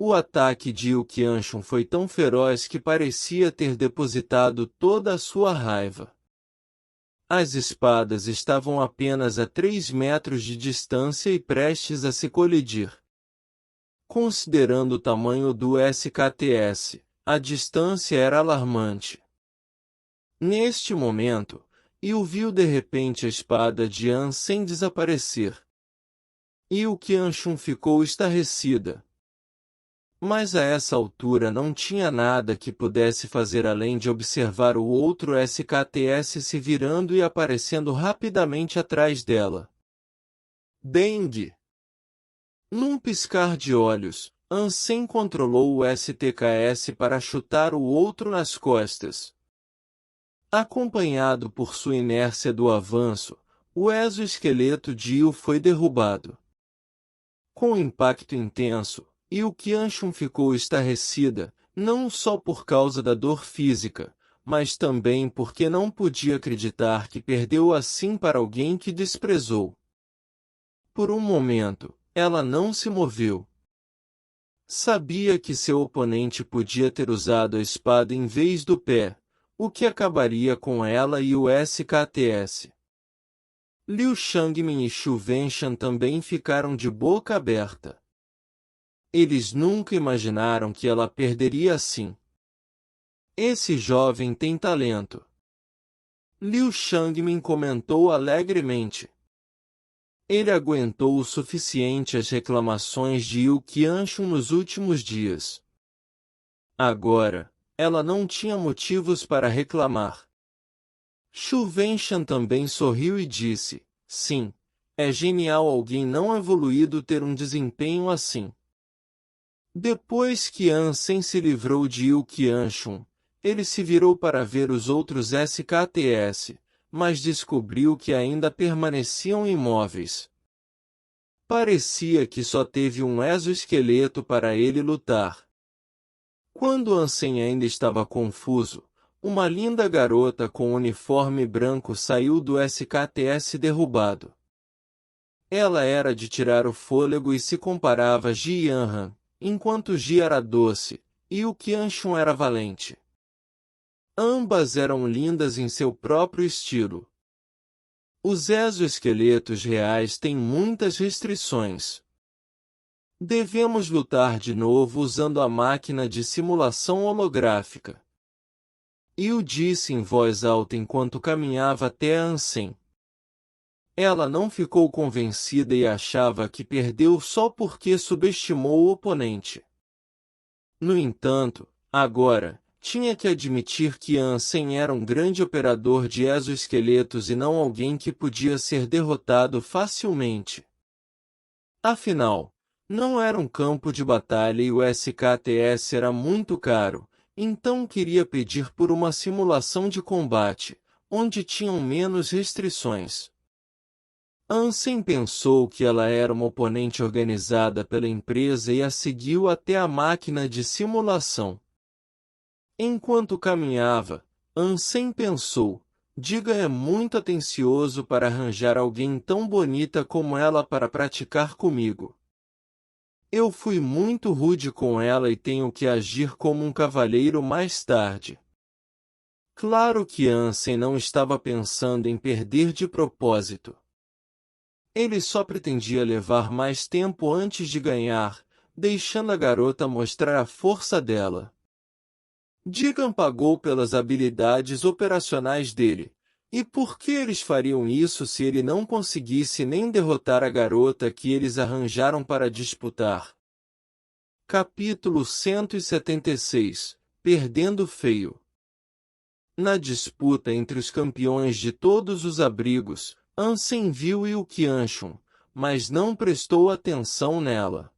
O ataque de Yu Qianshun foi tão feroz que parecia ter depositado toda a sua raiva. As espadas estavam apenas a 3 metros de distância e prestes a se colidir. Considerando o tamanho do SKTS, a distância era alarmante. Neste momento, Yu viu de repente a espada de Ansem desaparecer. Yu Qianshun ficou estarrecida. Mas a essa altura não tinha nada que pudesse fazer além de observar o outro SKTS se virando e aparecendo rapidamente atrás dela. Dengue! Num piscar de olhos, Ansem controlou o STKS para chutar o outro nas costas. Acompanhado por sua inércia do avanço, o exoesqueleto de Yu foi derrubado. Com um impacto intenso, Yu Qianshun ficou estarrecida, não só por causa da dor física, mas também porque não podia acreditar que perdeu assim para alguém que desprezou. Por um momento, ela não se moveu. Sabia que seu oponente podia ter usado a espada em vez do pé, o que acabaria com ela e o SKTS. Liu Shangmin e Shu Venshan também ficaram de boca aberta. Eles nunca imaginaram que ela perderia assim. Esse jovem tem talento. Liu Shangmin comentou alegremente. Ele aguentou o suficiente as reclamações de Yu Qianshun nos últimos dias. Agora, ela não tinha motivos para reclamar. Shu Venshan também sorriu e disse, sim, é genial alguém não evoluído ter um desempenho assim. Depois que Ansem se livrou de Yu Qianshun, ele se virou para ver os outros SKTS, mas descobriu que ainda permaneciam imóveis. Parecia que só teve um exoesqueleto para ele lutar. Quando Ansem ainda estava confuso, uma linda garota com uniforme branco saiu do SKTS derrubado. Ela era de tirar o fôlego e se comparava a Ji Yanran, enquanto Ji era doce, e o Qianshun era valente. Ambas eram lindas em seu próprio estilo. Os exoesqueletos reais têm muitas restrições. Devemos lutar de novo usando a máquina de simulação holográfica. Yu disse em voz alta enquanto caminhava até Ansem. Ela não ficou convencida e achava que perdeu só porque subestimou o oponente. No entanto, agora, tinha que admitir que Ansem era um grande operador de exoesqueletos e não alguém que podia ser derrotado facilmente. Afinal, não era um campo de batalha e o SKTS era muito caro, então queria pedir por uma simulação de combate, onde tinham menos restrições. Ansem pensou que ela era uma oponente organizada pela empresa e a seguiu até a máquina de simulação. Enquanto caminhava, Ansem pensou, Diga é muito atencioso para arranjar alguém tão bonita como ela para praticar comigo. Eu fui muito rude com ela e tenho que agir como um cavalheiro mais tarde. Claro que Ansem não estava pensando em perder de propósito. Ele só pretendia levar mais tempo antes de ganhar, deixando a garota mostrar a força dela. Deegan pagou pelas habilidades operacionais dele. E por que eles fariam isso se ele não conseguisse nem derrotar a garota que eles arranjaram para disputar? Capítulo 176 Perdendo feio. Na disputa entre os campeões de todos os abrigos, Ansem viu Yu Qianchun, mas não prestou atenção nela.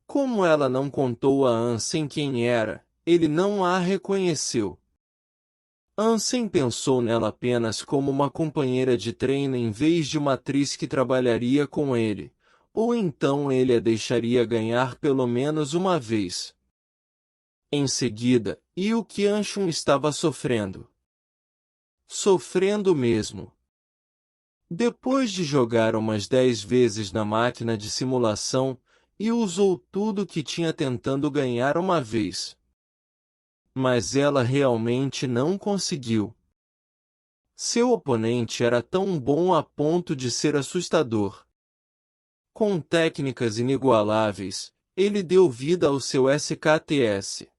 Como ela não contou a Ansem quem era, ele não a reconheceu. Ansem pensou nela apenas como uma companheira de treino em vez de uma atriz que trabalharia com ele, ou então ele a deixaria ganhar pelo menos uma vez. Em seguida, Yu Qianchun estava sofrendo. Sofrendo mesmo. Depois de jogar umas 10 vezes na máquina de simulação, Yu usou tudo que tinha tentando ganhar uma vez. Mas ela realmente não conseguiu. Seu oponente era tão bom a ponto de ser assustador. Com técnicas inigualáveis, ele deu vida ao seu SKTS.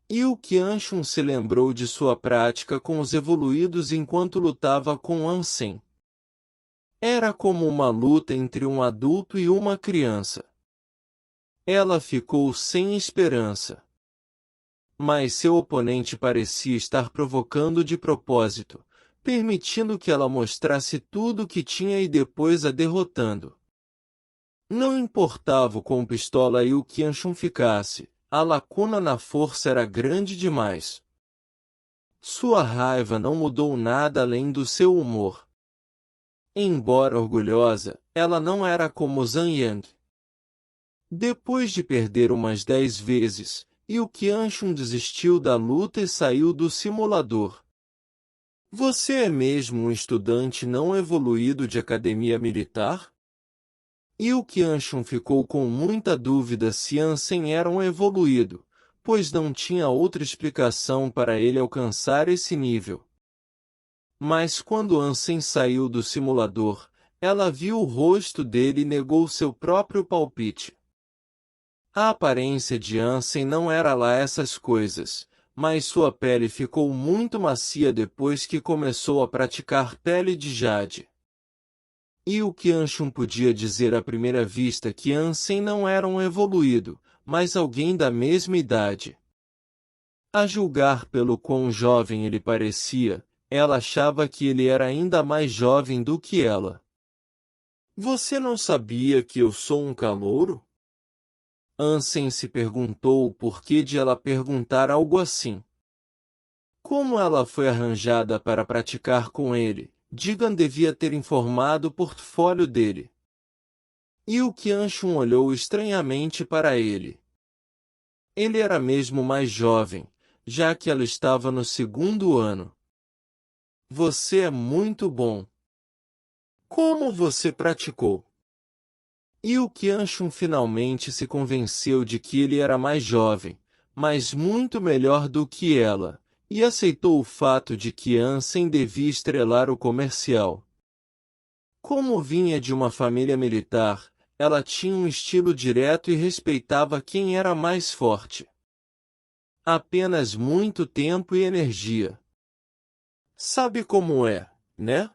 Yu Qianchun se lembrou de sua prática com os evoluídos enquanto lutava com Ansem. Era como uma luta entre um adulto e uma criança. Ela ficou sem esperança. Mas seu oponente parecia estar provocando de propósito, permitindo que ela mostrasse tudo o que tinha e depois a derrotando. Não importava o quão pistola Yu Qianchun ficasse, a lacuna na força era grande demais. Sua raiva não mudou nada além do seu humor. Embora orgulhosa, ela não era como Zhang Yang. Depois de perder umas 10 vezes, Yu Qianchun desistiu da luta e saiu do simulador. Você é mesmo um estudante não evoluído de academia militar? Yu Qianchun ficou com muita dúvida se Ansem era um evoluído, pois não tinha outra explicação para ele alcançar esse nível. Mas quando Ansem saiu do simulador, ela viu o rosto dele e negou seu próprio palpite. A aparência de Ansem não era lá essas coisas, mas sua pele ficou muito macia depois que começou a praticar pele de jade. Yu Qianchun podia dizer à primeira vista que Ansem não era um evoluído, mas alguém da mesma idade. A julgar pelo quão jovem ele parecia, ela achava que ele era ainda mais jovem do que ela. Você não sabia que eu sou um calouro? Ansem se perguntou o porquê de ela perguntar algo assim. Como ela foi arranjada para praticar com ele, Deegan devia ter informado o portfólio dele. Yu Qianchun olhou estranhamente para ele. Ele era mesmo mais jovem, já que ela estava no 2º ano. Você é muito bom. Como você praticou? Yu Qianchun finalmente se convenceu de que ele era mais jovem, mas muito melhor do que ela, e aceitou o fato de que Ansem devia estrelar o comercial. Como vinha de uma família militar, ela tinha um estilo direto e respeitava quem era mais forte. Apenas muito tempo e energia. Sabe como é, né?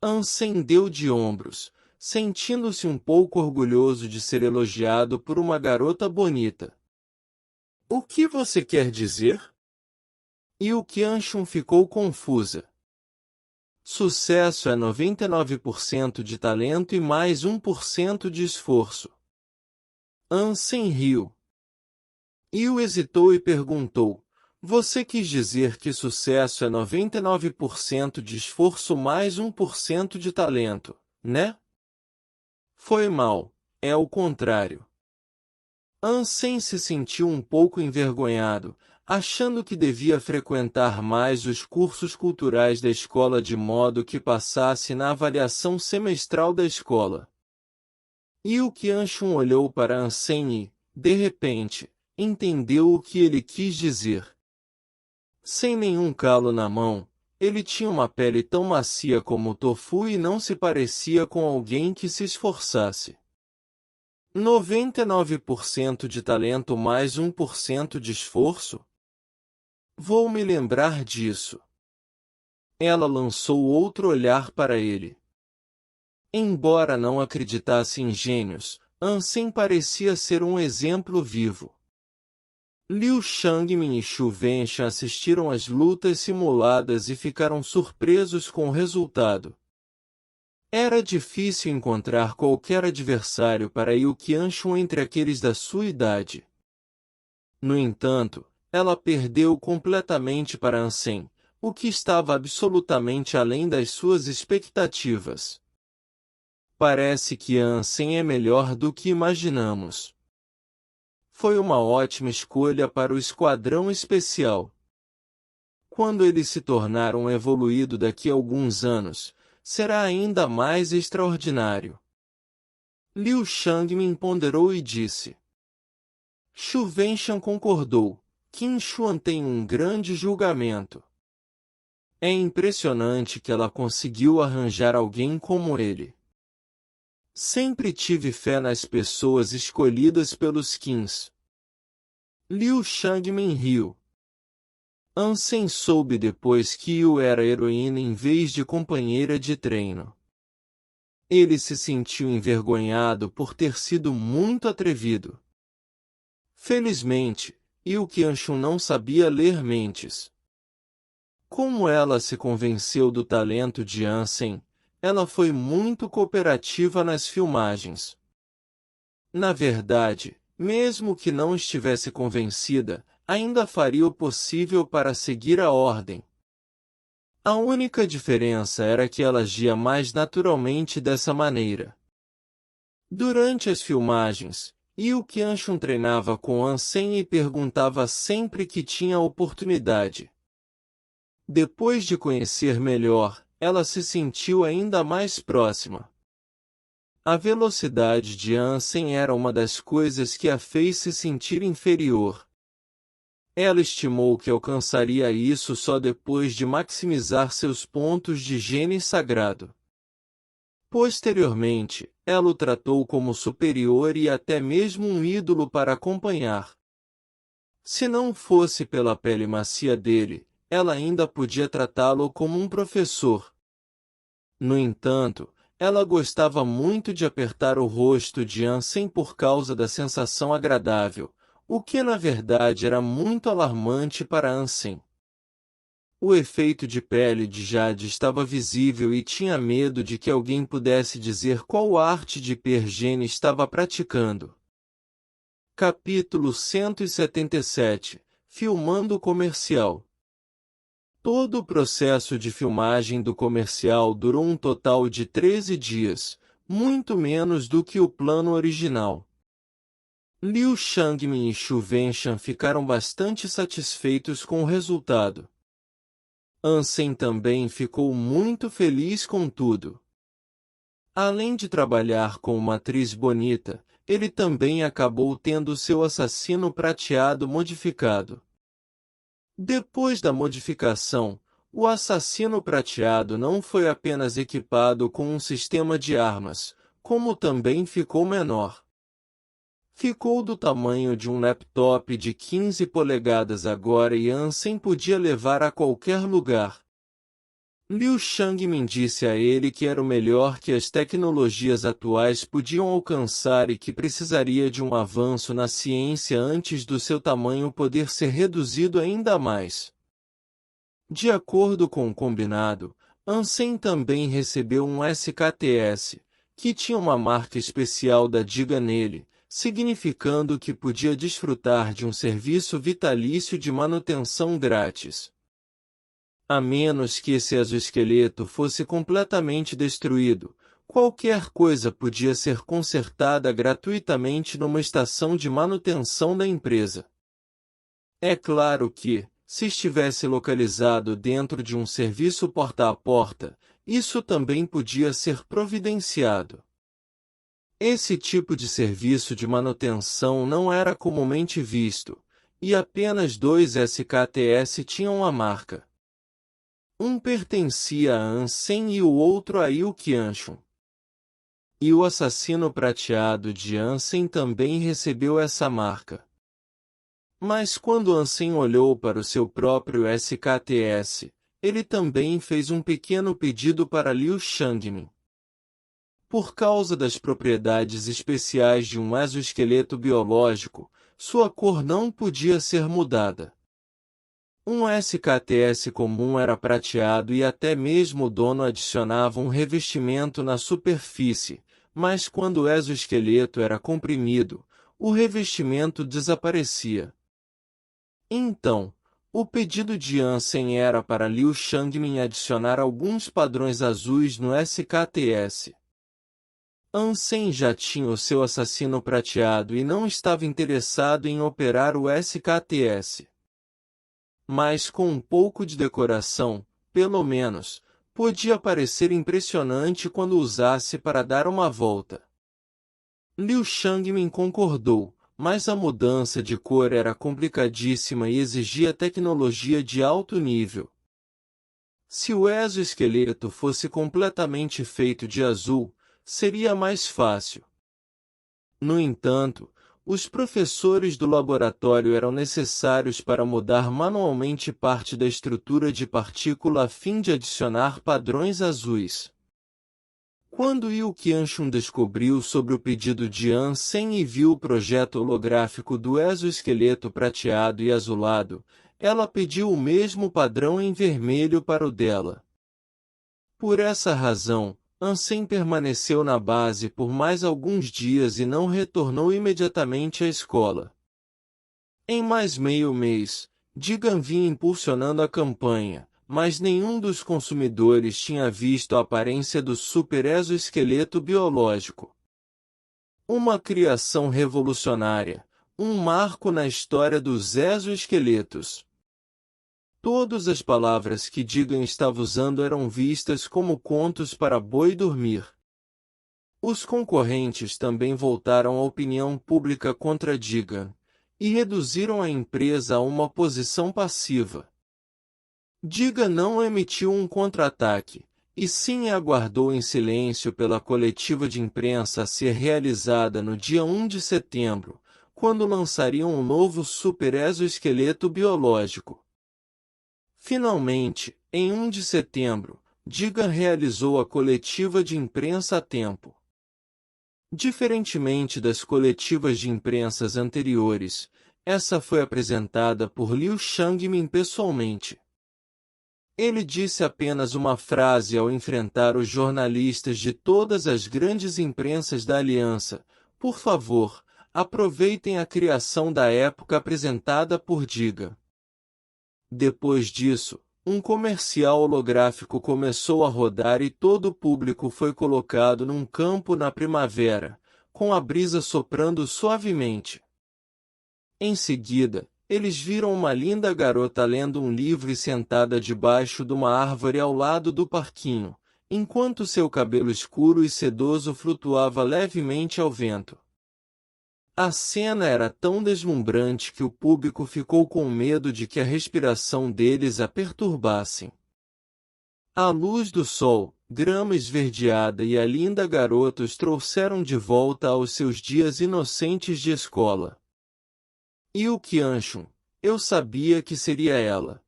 Ansem deu de ombros, sentindo-se um pouco orgulhoso de ser elogiado por uma garota bonita. O que você quer dizer? Yu Qianchun ficou confusa. Sucesso é 99% de talento e mais 1% de esforço. Ansem riu. Yu hesitou e perguntou, você quis dizer que sucesso é 99% de esforço mais 1% de talento, né? Foi mal, é o contrário. Ansem se sentiu um pouco envergonhado, achando que devia frequentar mais os cursos culturais da escola de modo que passasse na avaliação semestral da escola. Yu Qianxun olhou para Ansem e, de repente, entendeu o que ele quis dizer. Sem nenhum calo na mão, ele tinha uma pele tão macia como o tofu e não se parecia com alguém que se esforçasse. 99% de talento mais 1% de esforço? Vou me lembrar disso. Ela lançou outro olhar para ele. Embora não acreditasse em gênios, Ansem parecia ser um exemplo vivo. Liu Shangmin e Xu Wenxuan assistiram às lutas simuladas e ficaram surpresos com o resultado. Era difícil encontrar qualquer adversário para Yu Qianxun entre aqueles da sua idade. No entanto, ela perdeu completamente para Ansem, o que estava absolutamente além das suas expectativas. Parece que Ansem é melhor do que imaginamos. Foi uma ótima escolha para o esquadrão especial. Quando ele se tornar um evoluído daqui a alguns anos, será ainda mais extraordinário. Liu Shangmin ponderou e disse. Xu Wenxuan concordou. Qin Xuan tem um grande julgamento. É impressionante que ela conseguiu arranjar alguém como ele. Sempre tive fé nas pessoas escolhidas pelos Qins. Liu Shangmin riu. Ansem soube depois que Yu era heroína em vez de companheira de treino. Ele se sentiu envergonhado por ter sido muito atrevido. Felizmente, Yu Qianxun não sabia ler mentes. Como ela se convenceu do talento de Ansem, ela foi muito cooperativa nas filmagens. Na verdade, mesmo que não estivesse convencida, ainda faria o possível para seguir a ordem. A única diferença era que ela agia mais naturalmente dessa maneira. Durante as filmagens, Yu Qianxun treinava com Ansem e perguntava sempre que tinha oportunidade. Depois de conhecer melhor, ela se sentiu ainda mais próxima. A velocidade de Ansem era uma das coisas que a fez se sentir inferior. Ela estimou que alcançaria isso só depois de maximizar seus pontos de gene sagrado. Posteriormente, ela o tratou como superior e até mesmo um ídolo para acompanhar. Se não fosse pela pele macia dele, ela ainda podia tratá-lo como um professor. No entanto, ela gostava muito de apertar o rosto de Ansem por causa da sensação agradável, o que na verdade era muito alarmante para Ansem. O efeito de pele de Jade estava visível e tinha medo de que alguém pudesse dizer qual arte de hipergene estava praticando. Capítulo 177 Filmando o comercial. Todo o processo de filmagem do comercial durou um total de 13 dias, muito menos do que o plano original. Liu Shangmin e Xu Wenxuan ficaram bastante satisfeitos com o resultado. Ansem também ficou muito feliz com tudo. Além de trabalhar com uma atriz bonita, ele também acabou tendo seu assassino prateado modificado. Depois da modificação, o assassino prateado não foi apenas equipado com um sistema de armas, como também ficou menor. Ficou do tamanho de um laptop de 15 polegadas agora e Ansem podia levar a qualquer lugar. Liu Shangmin disse a ele que era o melhor que as tecnologias atuais podiam alcançar e que precisaria de um avanço na ciência antes do seu tamanho poder ser reduzido ainda mais. De acordo com o combinado, Ansem também recebeu um SKTS, que tinha uma marca especial da Diga nele, significando que podia desfrutar de um serviço vitalício de manutenção grátis. A menos que esse exoesqueleto fosse completamente destruído, Qualquer coisa podia ser consertada gratuitamente numa estação de manutenção da empresa. É claro que, se estivesse localizado dentro de um serviço porta a porta, isso também podia ser providenciado. Esse tipo de serviço de manutenção não era comumente visto, e apenas 2 SKTS tinham a marca. Um pertencia a Ansem e o outro a Yu Qianchun. E o assassino prateado de Ansem também recebeu essa marca. Mas quando Ansem olhou para o seu próprio SKTS, ele também fez um pequeno pedido para Liu Shangmin. Por causa das propriedades especiais de um exoesqueleto biológico, sua cor não podia ser mudada. Um SKTS comum era prateado e até mesmo o dono adicionava um revestimento na superfície, mas quando o exoesqueleto era comprimido, o revestimento desaparecia. Então, o pedido de Ansem era para Liu Shangmin adicionar alguns padrões azuis no SKTS. Ansem já tinha o seu assassino prateado e não estava interessado em operar o SKTS. Mas com um pouco de decoração, pelo menos, podia parecer impressionante quando usasse para dar uma volta. Liu Shangmin concordou, mas a mudança de cor era complicadíssima e exigia tecnologia de alto nível. Se o exoesqueleto fosse completamente feito de azul, seria mais fácil. No entanto, os professores do laboratório eram necessários para mudar manualmente parte da estrutura de partícula a fim de adicionar padrões azuis. Quando Yu Qianchun descobriu sobre o pedido de Ansem e viu o projeto holográfico do exoesqueleto prateado e azulado, ela pediu o mesmo padrão em vermelho para o dela. Por essa razão, Ansem permaneceu na base por mais alguns dias e não retornou imediatamente à escola. Em mais meio mês, Digan vinha impulsionando a campanha, mas nenhum dos consumidores tinha visto a aparência do super exoesqueleto biológico. Uma criação revolucionária, um marco na história dos exoesqueletos. Todas as palavras que Digan estava usando eram vistas como contos para boi dormir. Os concorrentes também voltaram a opinião pública contra Digan, e reduziram a empresa a uma posição passiva. Digan não emitiu um contra-ataque, e sim aguardou em silêncio pela coletiva de imprensa a ser realizada no dia 1 de setembro, quando lançariam um novo super exoesqueleto biológico. Finalmente, em 1 de setembro, Digan realizou a coletiva de imprensa a tempo. Diferentemente das coletivas de imprensas anteriores, essa foi apresentada por Liu Shangmin pessoalmente. Ele disse apenas uma frase ao enfrentar os jornalistas de todas as grandes imprensas da Aliança: por favor, aproveitem a criação da época apresentada por Digan. Depois disso, um comercial holográfico começou a rodar e todo o público foi colocado num campo na primavera, com a brisa soprando suavemente. Em seguida, eles viram uma linda garota lendo um livro e sentada debaixo de uma árvore ao lado do parquinho, enquanto seu cabelo escuro e sedoso flutuava levemente ao vento. A cena era tão deslumbrante que o público ficou com medo de que a respiração deles a perturbassem. A luz do sol, grama esverdeada e a linda garota os trouxeram de volta aos seus dias inocentes de escola. Yu Qianchun, eu sabia que seria ela.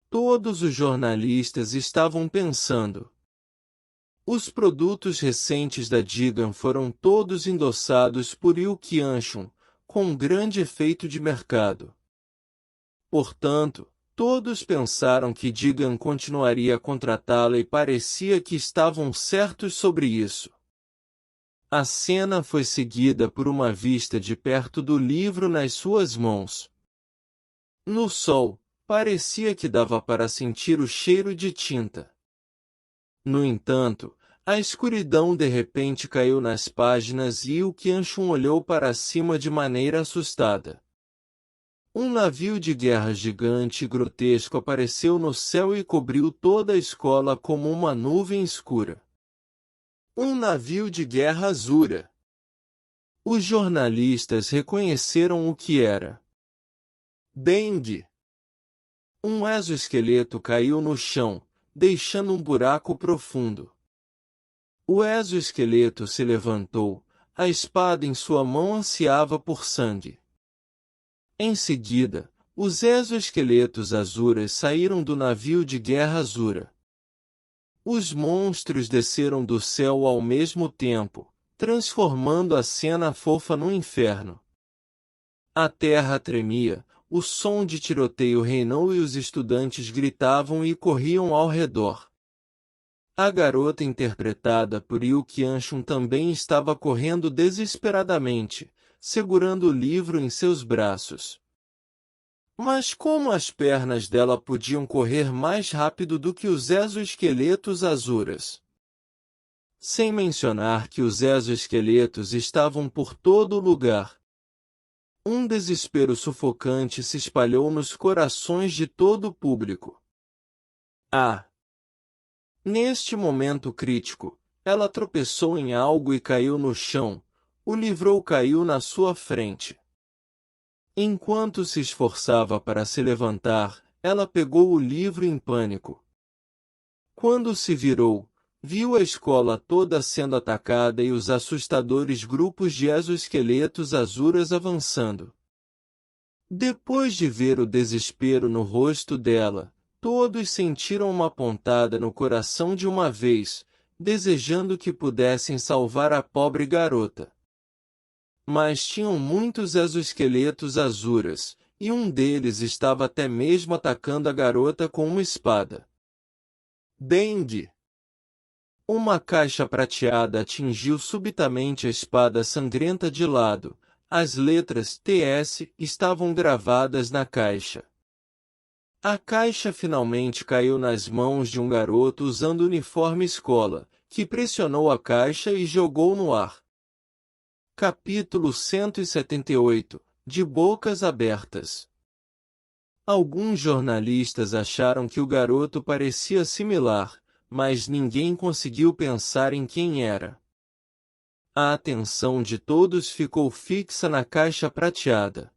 Todos os jornalistas estavam pensando. Os produtos recentes da Digan foram todos endossados por Yu Qianchun, com um grande efeito de mercado. Portanto, todos pensaram que Digan continuaria a contratá-la e parecia que estavam certos sobre isso. A cena foi seguida por uma vista de perto do livro nas suas mãos. No sol, parecia que dava para sentir o cheiro de tinta. No entanto, A escuridão de repente caiu nas páginas e o Qianchun olhou para cima de maneira assustada. Um navio de guerra gigante e grotesco apareceu no céu e cobriu toda a escola como uma nuvem escura. Um navio de guerra Azura. Os jornalistas reconheceram o que era. Dengue. Um exoesqueleto caiu no chão, deixando um buraco profundo. O exoesqueleto se levantou, a espada em sua mão ansiava por sangue. Em seguida, os exoesqueletos Azuras saíram do navio de guerra Azura. Os monstros desceram do céu ao mesmo tempo, transformando a cena fofa num inferno. A terra tremia, o som de tiroteio reinou e os estudantes gritavam e corriam ao redor. A garota interpretada por Yu Qianchun também estava correndo desesperadamente, segurando o livro em seus braços. Mas como as pernas dela podiam correr mais rápido do que os exoesqueletos Azuras? Sem mencionar que os exoesqueletos estavam por todo o lugar. Um desespero sufocante se espalhou nos corações de todo o público. Neste momento crítico, ela tropeçou em algo e caiu no chão. O livro caiu na sua frente. Enquanto se esforçava para se levantar, ela pegou o livro em pânico. Quando se virou, viu a escola toda sendo atacada e os assustadores grupos de exoesqueletos Azuras avançando. Depois de ver o desespero no rosto dela, todos sentiram uma pontada no coração de uma vez, desejando que pudessem salvar a pobre garota. Mas tinham muitos exoesqueletos Azuras, e um deles estava até mesmo atacando a garota com uma espada. Dengue! Uma caixa prateada atingiu subitamente a espada sangrenta de lado. As letras TS estavam gravadas na caixa. A caixa finalmente caiu nas mãos de um garoto usando uniforme escola, que pressionou a caixa e jogou no ar. Capítulo 178 – De bocas abertas. Alguns jornalistas acharam que o garoto parecia similar, mas ninguém conseguiu pensar em quem era. A atenção de todos ficou fixa na caixa prateada.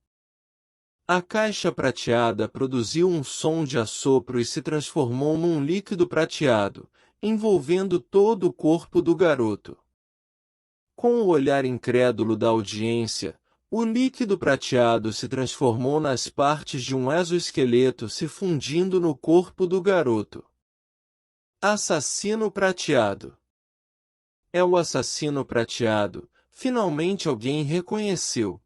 A caixa prateada produziu um som de assopro e se transformou num líquido prateado, envolvendo todo o corpo do garoto. Com o olhar incrédulo da audiência, o líquido prateado se transformou nas partes de um exoesqueleto se fundindo no corpo do garoto. Assassino prateado. É o assassino prateado, finalmente alguém reconheceu.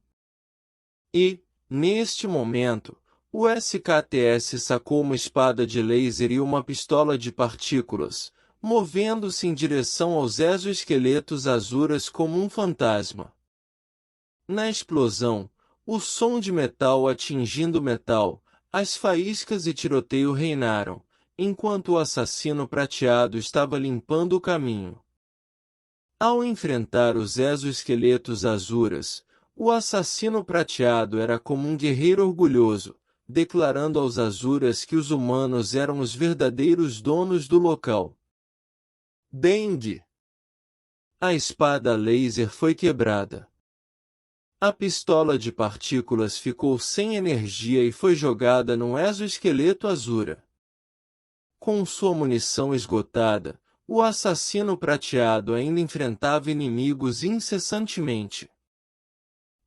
E, neste momento, o SKTS sacou uma espada de laser e uma pistola de partículas, movendo-se em direção aos exoesqueletos Azuras como um fantasma. Na explosão, o som de metal atingindo metal, as faíscas e tiroteio reinaram, enquanto o assassino prateado estava limpando o caminho. Ao enfrentar os exoesqueletos Azuras, o assassino prateado era como um guerreiro orgulhoso, declarando aos Azuras que os humanos eram os verdadeiros donos do local. Dengue! A espada laser foi quebrada. A pistola de partículas ficou sem energia e foi jogada num exoesqueleto Azura. Com sua munição esgotada, o assassino prateado ainda enfrentava inimigos incessantemente.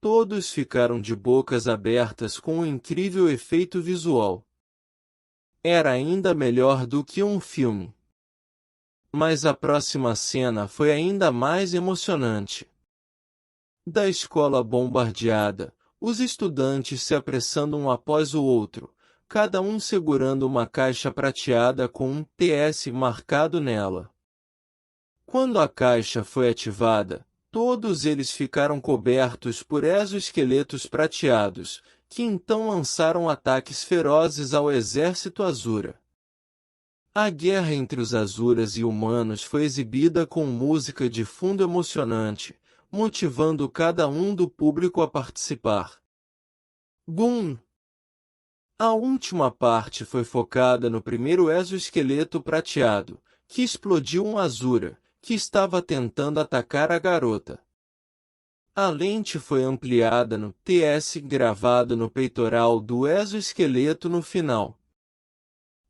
Todos ficaram de bocas abertas com um incrível efeito visual. Era ainda melhor do que um filme. Mas a próxima cena foi ainda mais emocionante. Da escola bombardeada, os estudantes se apressando um após o outro, cada um segurando uma caixa prateada com um TS marcado nela. Quando a caixa foi ativada, todos eles ficaram cobertos por exoesqueletos prateados, que então lançaram ataques ferozes ao exército Azura. A guerra entre os Azuras e humanos foi exibida com música de fundo emocionante, motivando cada um do público a participar. Boom! A última parte foi focada no primeiro exoesqueleto prateado, que explodiu um Azura, que estava tentando atacar a garota. A lente foi ampliada no TS gravado no peitoral do exoesqueleto no final.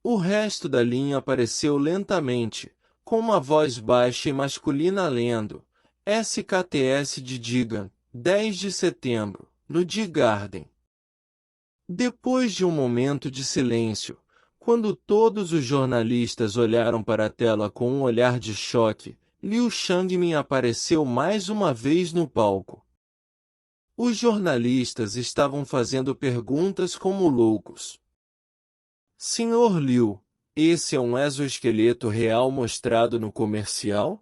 O resto da linha apareceu lentamente, com uma voz baixa e masculina lendo: SKTS de Digan, 10 de setembro, no Die Garden. Depois de um momento de silêncio, quando todos os jornalistas olharam para a tela com um olhar de choque, Liu Shangmin apareceu mais uma vez no palco. Os jornalistas estavam fazendo perguntas como loucos. Senhor Liu, esse é um exoesqueleto real mostrado no comercial?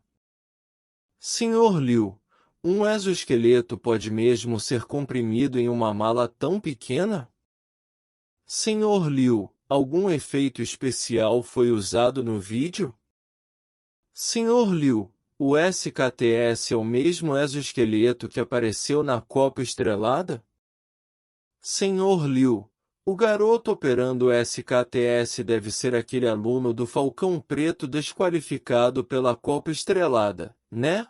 Senhor Liu, um exoesqueleto pode mesmo ser comprimido em uma mala tão pequena? Senhor Liu, algum efeito especial foi usado no vídeo? Senhor Liu, o SKTS é o mesmo exoesqueleto que apareceu na Copa Estrelada? Senhor Liu, o garoto operando o SKTS deve ser aquele aluno do Falcão Preto desqualificado pela Copa Estrelada, né?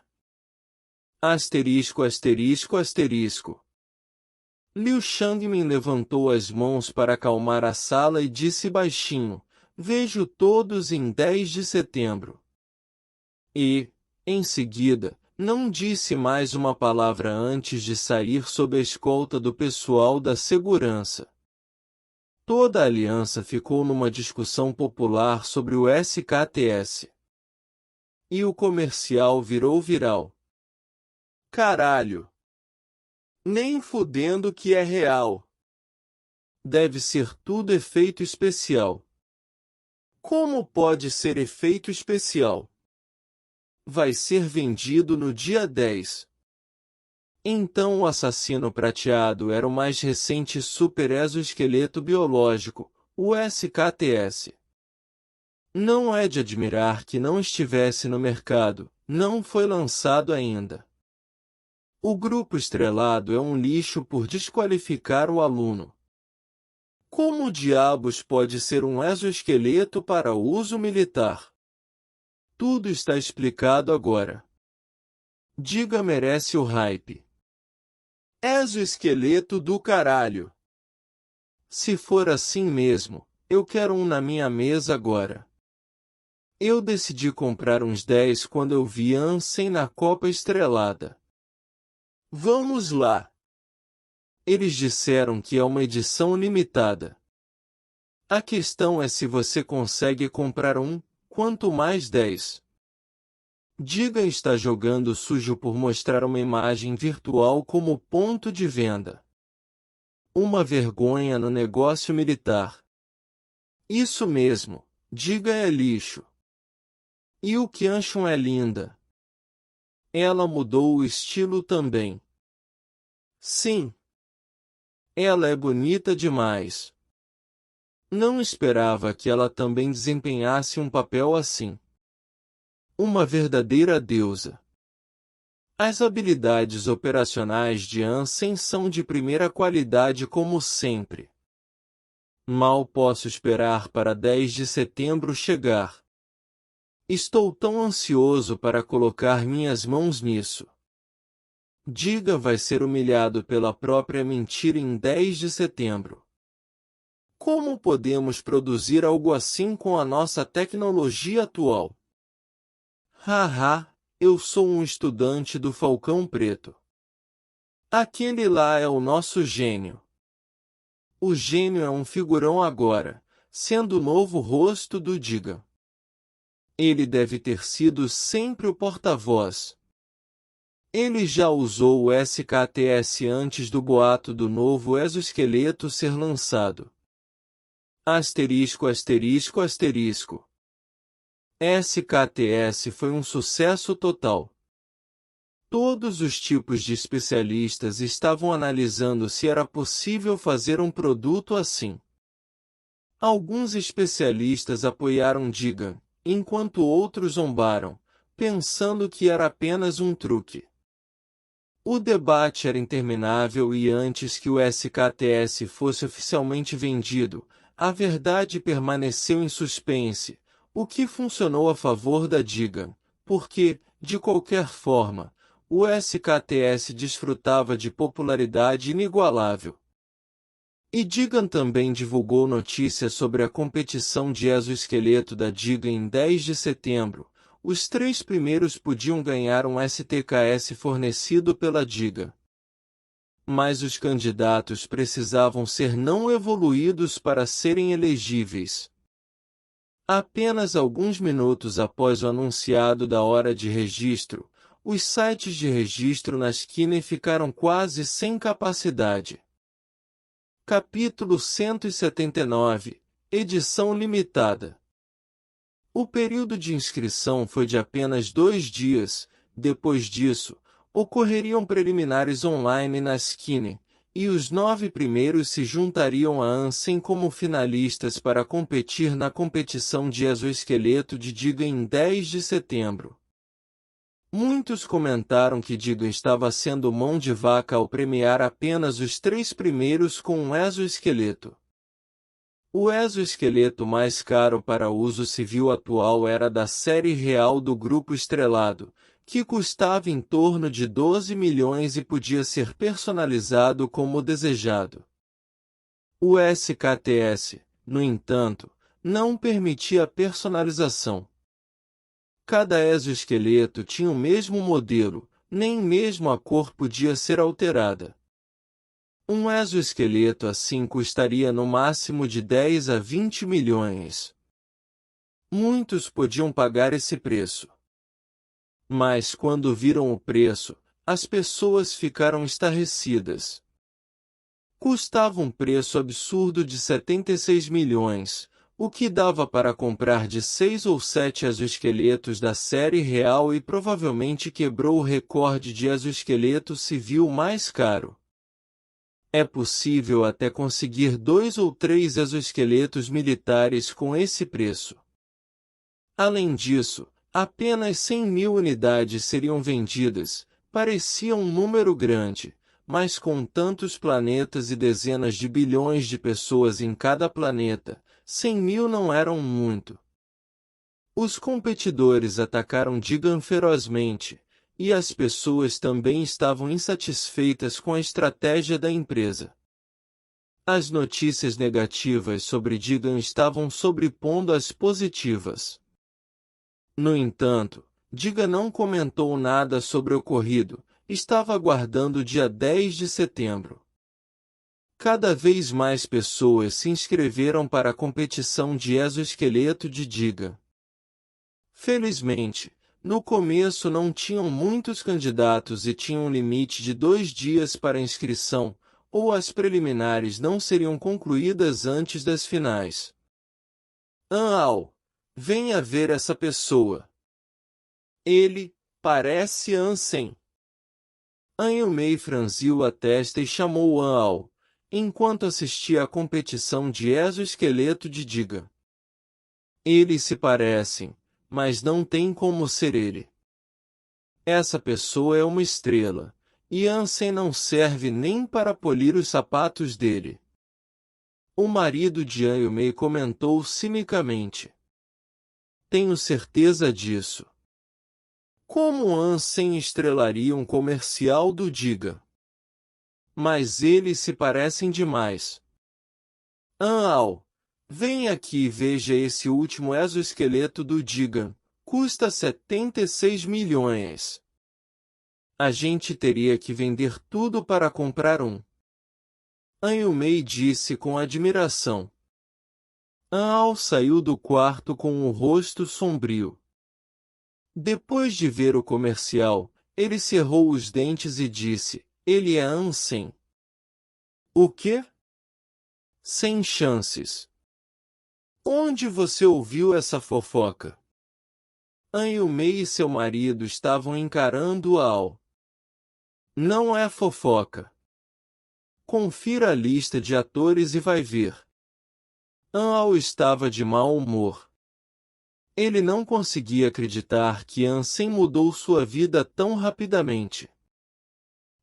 Asterisco, asterisco, asterisco. Liu Shangmin levantou as mãos para acalmar a sala e disse baixinho: vejo todos em 10 de setembro. E, em seguida, não disse mais uma palavra antes de sair sob a escolta do pessoal da segurança. Toda a aliança ficou numa discussão popular sobre o SKTS. E o comercial virou viral. Caralho! Nem fudendo que é real. Deve ser tudo efeito especial. Como pode ser efeito especial? Vai ser vendido no dia 10. Então o assassino prateado era o mais recente super exoesqueleto biológico, o SKTS. Não é de admirar que não estivesse no mercado, não foi lançado ainda. O grupo estrelado é um lixo por desqualificar o aluno. Como diabos pode ser um exoesqueleto para uso militar? Tudo está explicado agora. Diga merece o hype. Exoesqueleto do caralho. Se for assim mesmo, eu quero um na minha mesa agora. Eu decidi comprar uns 10 quando eu vi Ansem na Copa Estrelada. Vamos lá! Eles disseram que é uma edição limitada. A questão é se você consegue comprar um, quanto mais 10. Diga está jogando sujo por mostrar uma imagem virtual como ponto de venda. Uma vergonha no negócio militar. Isso mesmo, Diga é lixo. E o Qianchun é linda. Ela mudou o estilo também. Sim. Ela é bonita demais. Não esperava que ela também desempenhasse um papel assim. Uma verdadeira deusa. As habilidades operacionais de Ansem são de primeira qualidade como sempre. Mal posso esperar para 10 de setembro chegar. Estou tão ansioso para colocar minhas mãos nisso. Diga vai ser humilhado pela própria mentira em 10 de setembro. Como podemos produzir algo assim com a nossa tecnologia atual? Haha, eu sou um estudante do Falcão Preto. Aquele lá é o nosso gênio. O gênio é um figurão agora, sendo o novo rosto do Diga. Ele deve ter sido sempre o porta-voz. Ele já usou o SKTS antes do boato do novo exoesqueleto ser lançado. Asterisco, asterisco, asterisco. SKTS foi um sucesso total. Todos os tipos de especialistas estavam analisando se era possível fazer um produto assim. Alguns especialistas apoiaram Digan, enquanto outros zombaram, pensando que era apenas um truque. O debate era interminável e antes que o SKTS fosse oficialmente vendido, a verdade permaneceu em suspense, o que funcionou a favor da Digan, porque, de qualquer forma, o SKTS desfrutava de popularidade inigualável. E Digan também divulgou notícias sobre a competição de exoesqueleto da Digan em 10 de setembro. Os 3 primeiros podiam ganhar um STKS fornecido pela Digan. Mas os candidatos precisavam ser não evoluídos para serem elegíveis. Apenas alguns minutos após o anunciado da hora de registro, os sites de registro na Skinny ficaram quase sem capacidade. Capítulo 179, Edição Limitada. O período de inscrição foi de apenas 2 dias. Depois disso, ocorreriam preliminares online na Skinny, e os 9 primeiros se juntariam a Ansem como finalistas para competir na competição de exoesqueleto de Digan em 10 de setembro. Muitos comentaram que Digan estava sendo mão de vaca ao premiar apenas os 3 primeiros com um exoesqueleto. O exoesqueleto mais caro para uso civil atual era da série real do Grupo Estrelado, que custava em torno de 12 milhões e podia ser personalizado como desejado. O SKTS, no entanto, não permitia personalização. Cada exoesqueleto tinha o mesmo modelo, nem mesmo a cor podia ser alterada. Um exoesqueleto assim custaria no máximo de 10 a 20 milhões. Muitos podiam pagar esse preço. Mas quando viram o preço, as pessoas ficaram estarrecidas. Custava um preço absurdo de 76 milhões, o que dava para comprar de 6 ou 7 exoesqueletos da série real e provavelmente quebrou o recorde de exoesqueleto civil mais caro. É possível até conseguir 2 ou 3 exoesqueletos militares com esse preço. Além disso, apenas 100 mil unidades seriam vendidas. Parecia um número grande, mas com tantos planetas e dezenas de bilhões de pessoas em cada planeta, 100 mil não eram muito. Os competidores atacaram Digan ferozmente, e as pessoas também estavam insatisfeitas com a estratégia da empresa. As notícias negativas sobre Digan estavam sobrepondo as positivas. No entanto, Digan não comentou nada sobre o ocorrido, estava aguardando o dia 10 de setembro. Cada vez mais pessoas se inscreveram para a competição de exoesqueleto de Digan. Felizmente, no começo não tinham muitos candidatos e tinham um limite de 2 dias para inscrição, ou as preliminares não seriam concluídas antes das finais. Ao, venha ver essa pessoa. Ele, parece Ansem. Anhumei franziu a testa e chamou Ao, enquanto assistia à competição de exoesqueleto de Digan. Eles se parecem, mas não tem como ser ele. Essa pessoa é uma estrela, e Ansem não serve nem para polir os sapatos dele. O marido de Anhumei comentou cinicamente. Tenho certeza disso. Como Ansem estrelaria um comercial do Digan? Mas eles se parecem demais. Ao, vem aqui e veja esse último exoesqueleto do Digan. Custa 76 milhões. A gente teria que vender tudo para comprar um. Anhumei disse com admiração. Ao saiu do quarto com o rosto sombrio. Depois de ver o comercial, ele cerrou os dentes e disse, ele é Ansem. O quê? Sem chances. Onde você ouviu essa fofoca? Anhumei e seu marido estavam encarando Ao. Não é fofoca. Confira a lista de atores e vai ver. Ao estava de mau humor. Ele não conseguia acreditar que Ansem mudou sua vida tão rapidamente.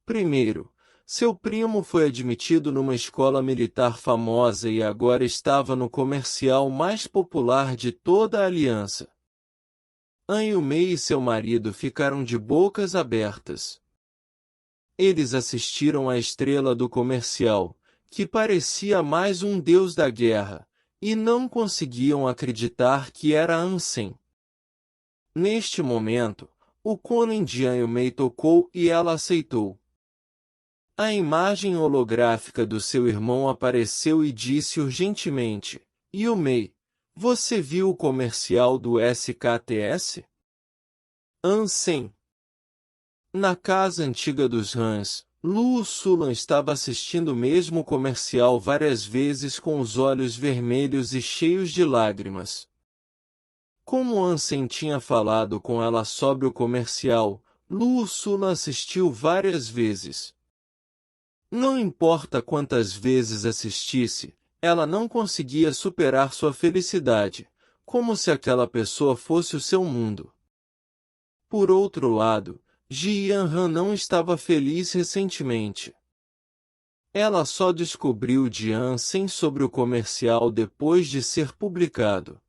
Primeiro, seu primo foi admitido numa escola militar famosa e agora estava no comercial mais popular de toda a aliança. An Yu-mei e seu marido ficaram de bocas abertas. Eles assistiram à estrela do comercial, que parecia mais um deus da guerra, e não conseguiam acreditar que era Ansem. Neste momento, o Conan de An Yu-mei tocou e ela aceitou. A imagem holográfica do seu irmão apareceu e disse urgentemente: Yu-mei, você viu o comercial do SKTS? Ansem. Na casa antiga dos Hans, Luo Sulan estava assistindo o mesmo comercial várias vezes com os olhos vermelhos e cheios de lágrimas. Como Ansem tinha falado com ela sobre o comercial, Luo Sulan assistiu várias vezes. Não importa quantas vezes assistisse, ela não conseguia superar sua felicidade, como se aquela pessoa fosse o seu mundo. Por outro lado, Ji Yanran não estava feliz recentemente. Ela só descobriu de Ansem sobre o comercial depois de ser publicado.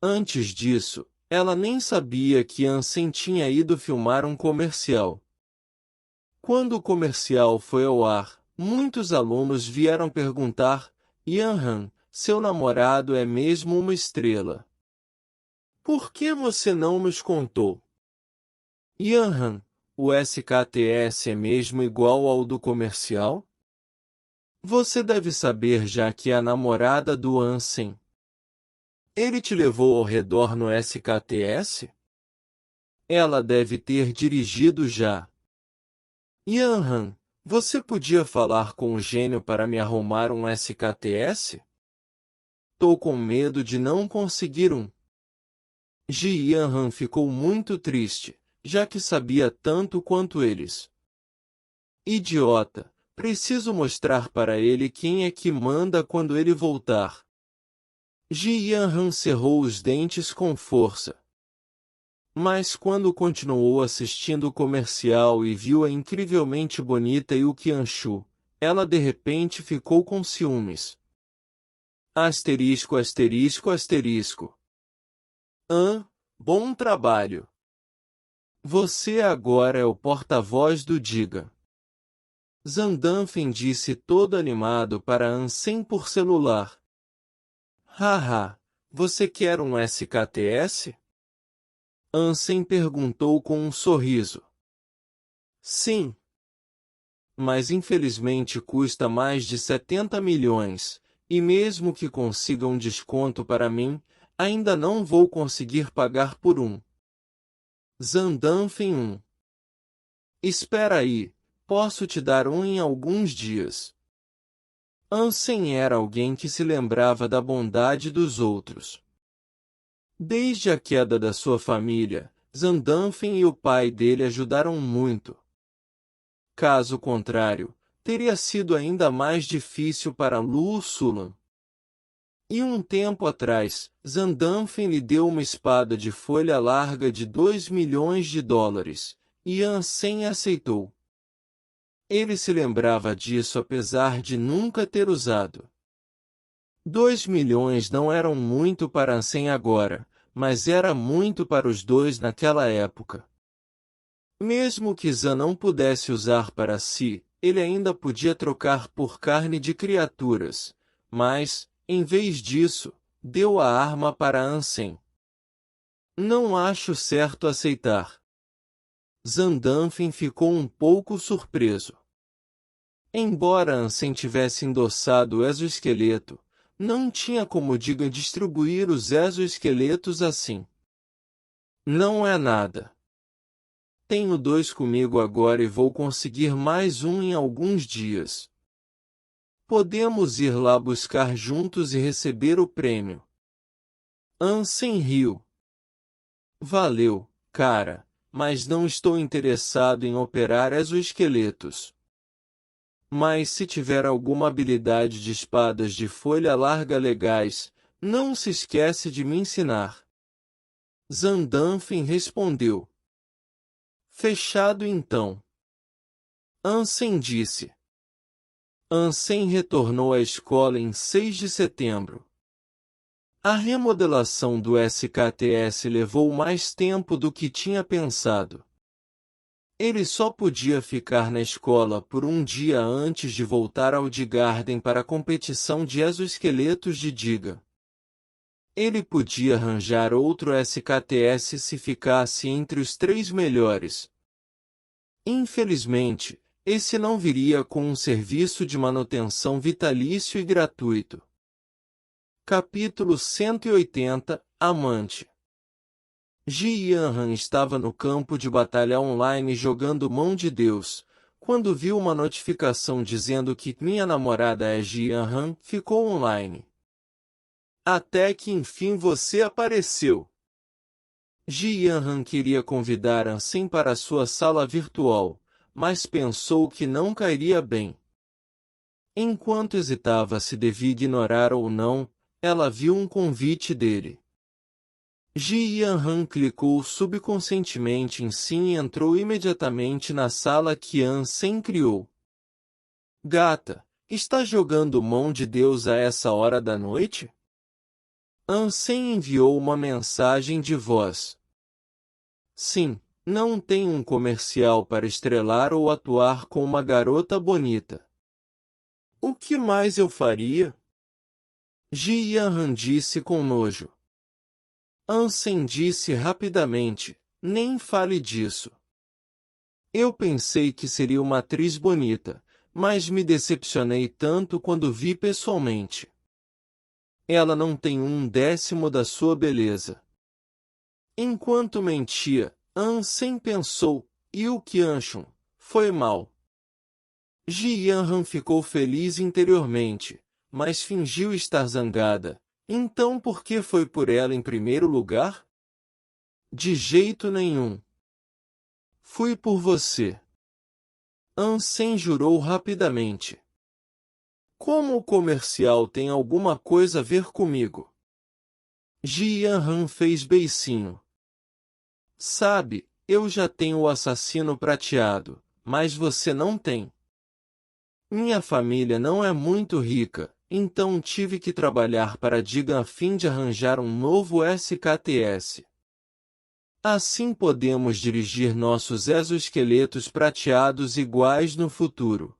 Antes disso, ela nem sabia que Ansem tinha ido filmar um comercial. Quando o comercial foi ao ar, muitos alunos vieram perguntar: Yanran, seu namorado é mesmo uma estrela? Por que você não nos contou? Yanran, o SKTS é mesmo igual ao do comercial? Você deve saber já que é a namorada do Ansem. Ele te levou ao redor no SKTS? Ela deve ter dirigido já. Yanran, você podia falar com o gênio para me arrumar um SKTS? Tô com medo de não conseguir um. Ji Yanran ficou muito triste, já que sabia tanto quanto eles. Idiota, preciso mostrar para ele quem é que manda quando ele voltar. Ji Yanran cerrou os dentes com força. Mas quando continuou assistindo o comercial e viu a incrivelmente bonita Yu Qianshu, ela de repente ficou com ciúmes. Asterisco, asterisco, asterisco. Bom trabalho. Você agora é o porta-voz do Diga. Zandanfen disse todo animado para Ansem por celular. Haha, você quer um SKTS? Ansem perguntou com um sorriso. Sim. Mas infelizmente custa mais de 70 milhões, e mesmo que consiga um desconto para mim, ainda não vou conseguir pagar por um. Zandanfen 1. Espera aí, posso te dar um em alguns dias. Ansem era alguém que se lembrava da bondade dos outros. Desde a queda da sua família, Zandanfen e o pai dele ajudaram muito. Caso contrário, teria sido ainda mais difícil para Luo Sulan. E um tempo atrás, Zandanfen lhe deu uma espada de folha larga de 2 milhões de dólares, e Ansem aceitou. Ele se lembrava disso apesar de nunca ter usado. 2 milhões não eram muito para Ansem agora, mas era muito para os dois naquela época. Mesmo que Zan não pudesse usar para si, ele ainda podia trocar por carne de criaturas, mas, em vez disso, deu a arma para Ansem. Não acho certo aceitar. Zandanfen ficou um pouco surpreso. Embora Ansem tivesse endossado o exoesqueleto, não tinha como Diga distribuir os exoesqueletos assim. Não é nada. Tenho 2 comigo agora e vou conseguir mais um em alguns dias. Podemos ir lá buscar juntos e receber o prêmio. Ansem riu. Valeu, cara, mas não estou interessado em operar exoesqueletos. Mas se tiver alguma habilidade de espadas de folha larga legais, não se esquece de me ensinar. Zandanfen respondeu. Fechado então. Ansem disse. Ansem retornou à escola em 6 de setembro. A remodelação do SKTS levou mais tempo do que tinha pensado. Ele só podia ficar na escola por um dia antes de voltar ao Digarden para a competição de exoesqueletos de Diga. Ele podia arranjar outro SKTS se ficasse entre os 3 melhores. Infelizmente, esse não viria com um serviço de manutenção vitalício e gratuito. Capítulo 180 – Amante. Ji Yanran estava no campo de batalha online jogando Mão de Deus, quando viu uma notificação dizendo que minha namorada é Ji Yanran, ficou online. Até que enfim você apareceu. Ji Yanran queria convidar Ansem para sua sala virtual, mas pensou que não cairia bem. Enquanto hesitava se devia ignorar ou não, ela viu um convite dele. Ji Yanran clicou subconscientemente em sim e entrou imediatamente na sala que Ansem criou. Gata, está jogando Mão de Deus a essa hora da noite? Ansem enviou uma mensagem de voz. Sim, não tem um comercial para estrelar ou atuar com uma garota bonita. O que mais eu faria? Ji Yanran disse com nojo. Ansem disse rapidamente, nem fale disso. Eu pensei que seria uma atriz bonita, mas me decepcionei tanto quando vi pessoalmente. Ela não tem 1/10 da sua beleza. Enquanto mentia, Ansem pensou, e o que acham? Foi mal. Ji Yanran ficou feliz interiormente, mas fingiu estar zangada. Então por que foi por ela em primeiro lugar? De jeito nenhum. Fui por você. Ansem jurou rapidamente. Como o comercial tem alguma coisa a ver comigo? Ji Yanran fez beicinho. Sabe, eu já tenho o assassino prateado, mas você não tem. Minha família não é muito rica, então tive que trabalhar para a Diga a fim de arranjar um novo SKTS. Assim podemos dirigir nossos exoesqueletos prateados iguais no futuro.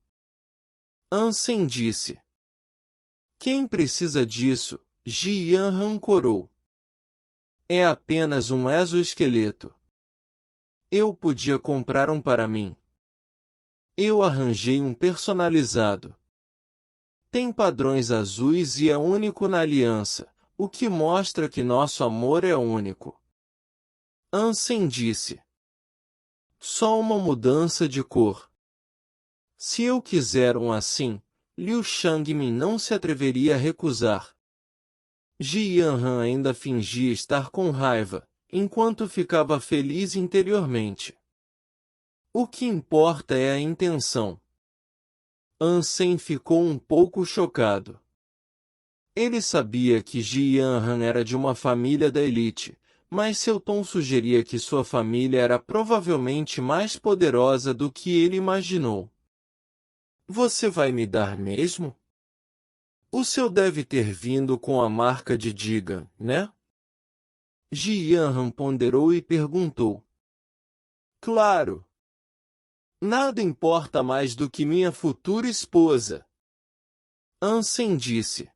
Ansem disse. Quem precisa disso? Ji Yanran corou. É apenas um exoesqueleto. Eu podia comprar um para mim. Eu arranjei um personalizado. Tem padrões azuis e é único na aliança, o que mostra que nosso amor é único. Ansem disse. Só uma mudança de cor. Se eu quiser um assim, Liu Shangmin não se atreveria a recusar. Ji Yanran ainda fingia estar com raiva, enquanto ficava feliz interiormente. O que importa é a intenção. Ansem ficou um pouco chocado. Ele sabia que Ji Yanran era de uma família da elite, mas seu tom sugeria que sua família era provavelmente mais poderosa do que ele imaginou. Você vai me dar mesmo? O seu deve ter vindo com a marca de Diga, né? Ji Yanran ponderou e perguntou. Claro. Nada importa mais do que minha futura esposa. Ansem disse.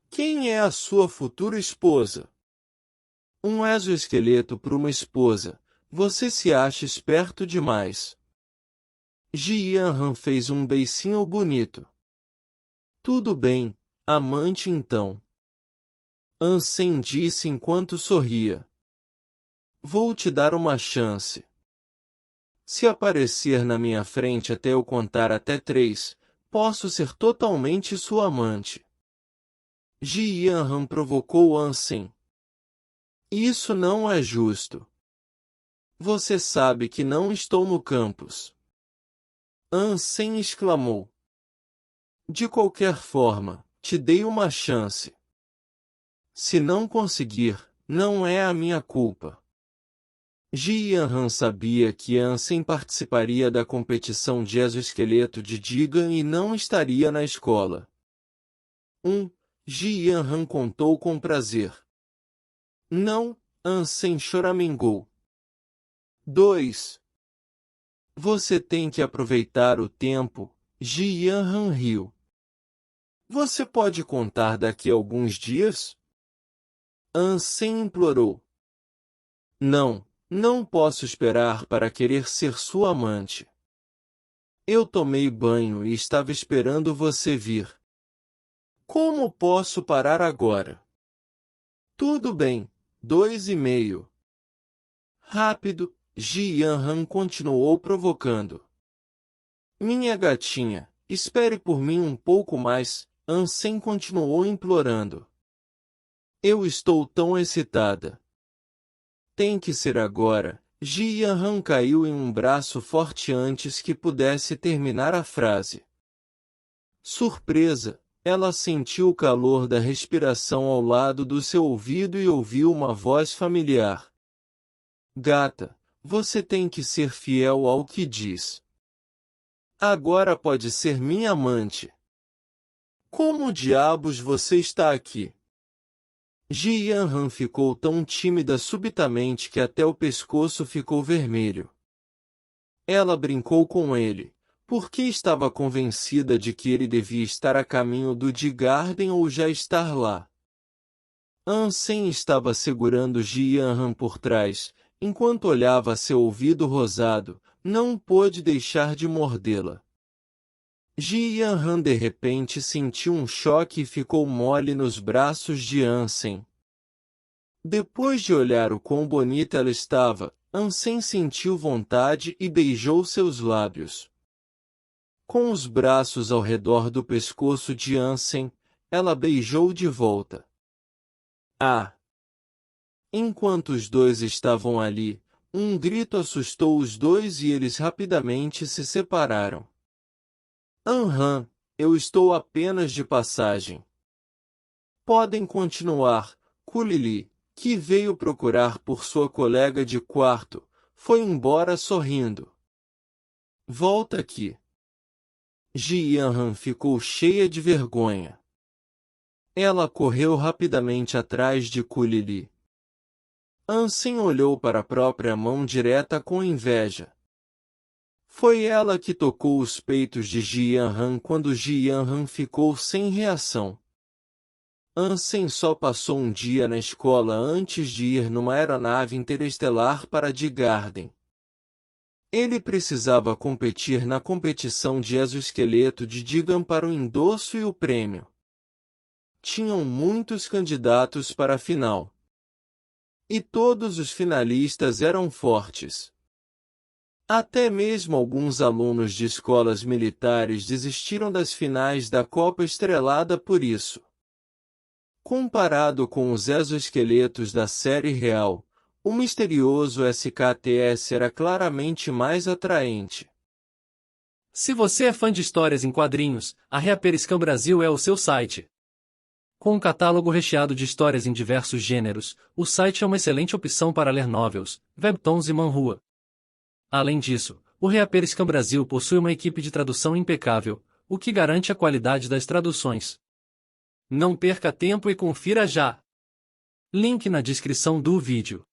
Quem é a sua futura esposa? Um exoesqueleto para uma esposa. Você se acha esperto demais. Ji Yanran fez um beicinho bonito. Tudo bem, amante então. Ansem disse enquanto sorria. Vou te dar uma chance. Se aparecer na minha frente até eu contar até 3, posso ser totalmente sua amante. Ji Yanran provocou Ansem. Isso não é justo. Você sabe que não estou no campus. Ansem exclamou. De qualquer forma, te dei uma chance. Se não conseguir, não é a minha culpa. Ji Yanran sabia que Ansem participaria da competição de exoesqueleto de Digan e não estaria na escola. Ji Yanran contou com prazer. Não, Ansem choramingou. 2. Você tem que aproveitar o tempo, Ji Yanran riu. Você pode contar daqui a alguns dias? Ansem implorou. Não posso esperar para querer ser sua amante. Eu tomei banho e estava esperando você vir. Como posso parar agora? Tudo bem, 2,5. Rápido, Ji Yanran continuou provocando. Minha gatinha, espere por mim um pouco mais, Ansem continuou implorando. Eu estou tão excitada. Tem que ser agora. Ji Yanran caiu em um braço forte antes que pudesse terminar a frase. Surpresa, ela sentiu o calor da respiração ao lado do seu ouvido e ouviu uma voz familiar. Gata, você tem que ser fiel ao que diz. Agora pode ser minha amante. Como diabos você está aqui? Ji Yanran ficou tão tímida subitamente que até o pescoço ficou vermelho. Ela brincou com ele, porque estava convencida de que ele devia estar a caminho do Di Garden ou já estar lá. Ansem estava segurando Ji Yanran por trás, enquanto olhava seu ouvido rosado, não pôde deixar de mordê-la. Ji Yanran de repente sentiu um choque e ficou mole nos braços de Ansem. Depois de olhar o quão bonita ela estava, Ansem sentiu vontade e beijou seus lábios. Com os braços ao redor do pescoço de Ansem, ela beijou de volta. Ah! Enquanto os dois estavam ali, um grito assustou os dois e eles rapidamente se separaram. Aham, eu estou apenas de passagem. Podem continuar. Kulili, que veio procurar por sua colega de quarto, foi embora sorrindo. Volta aqui. Ji Yanran ficou cheia de vergonha. Ela correu rapidamente atrás de Kulili. Ansem olhou para a própria mão direta com inveja. Foi ela que tocou os peitos de Ji Yanran quando Ji Yanran ficou sem reação. Ansem só passou um dia na escola antes de ir numa aeronave interestelar para Di Garden. Ele precisava competir na competição de exoesqueleto de Digan para o endosso e o prêmio. Tinham muitos candidatos para a final. E todos os finalistas eram fortes. Até mesmo alguns alunos de escolas militares desistiram das finais da Copa Estrelada por isso. Comparado com os exoesqueletos da série real, o misterioso SKTS era claramente mais atraente. Se você é fã de histórias em quadrinhos, a Reaperiscan Brasil é o seu site. Com um catálogo recheado de histórias em diversos gêneros, o site é uma excelente opção para ler novels, webtoons e manhua. Além disso, o Reaperiscan Brasil possui uma equipe de tradução impecável, o que garante a qualidade das traduções. Não perca tempo e confira já! Link na descrição do vídeo.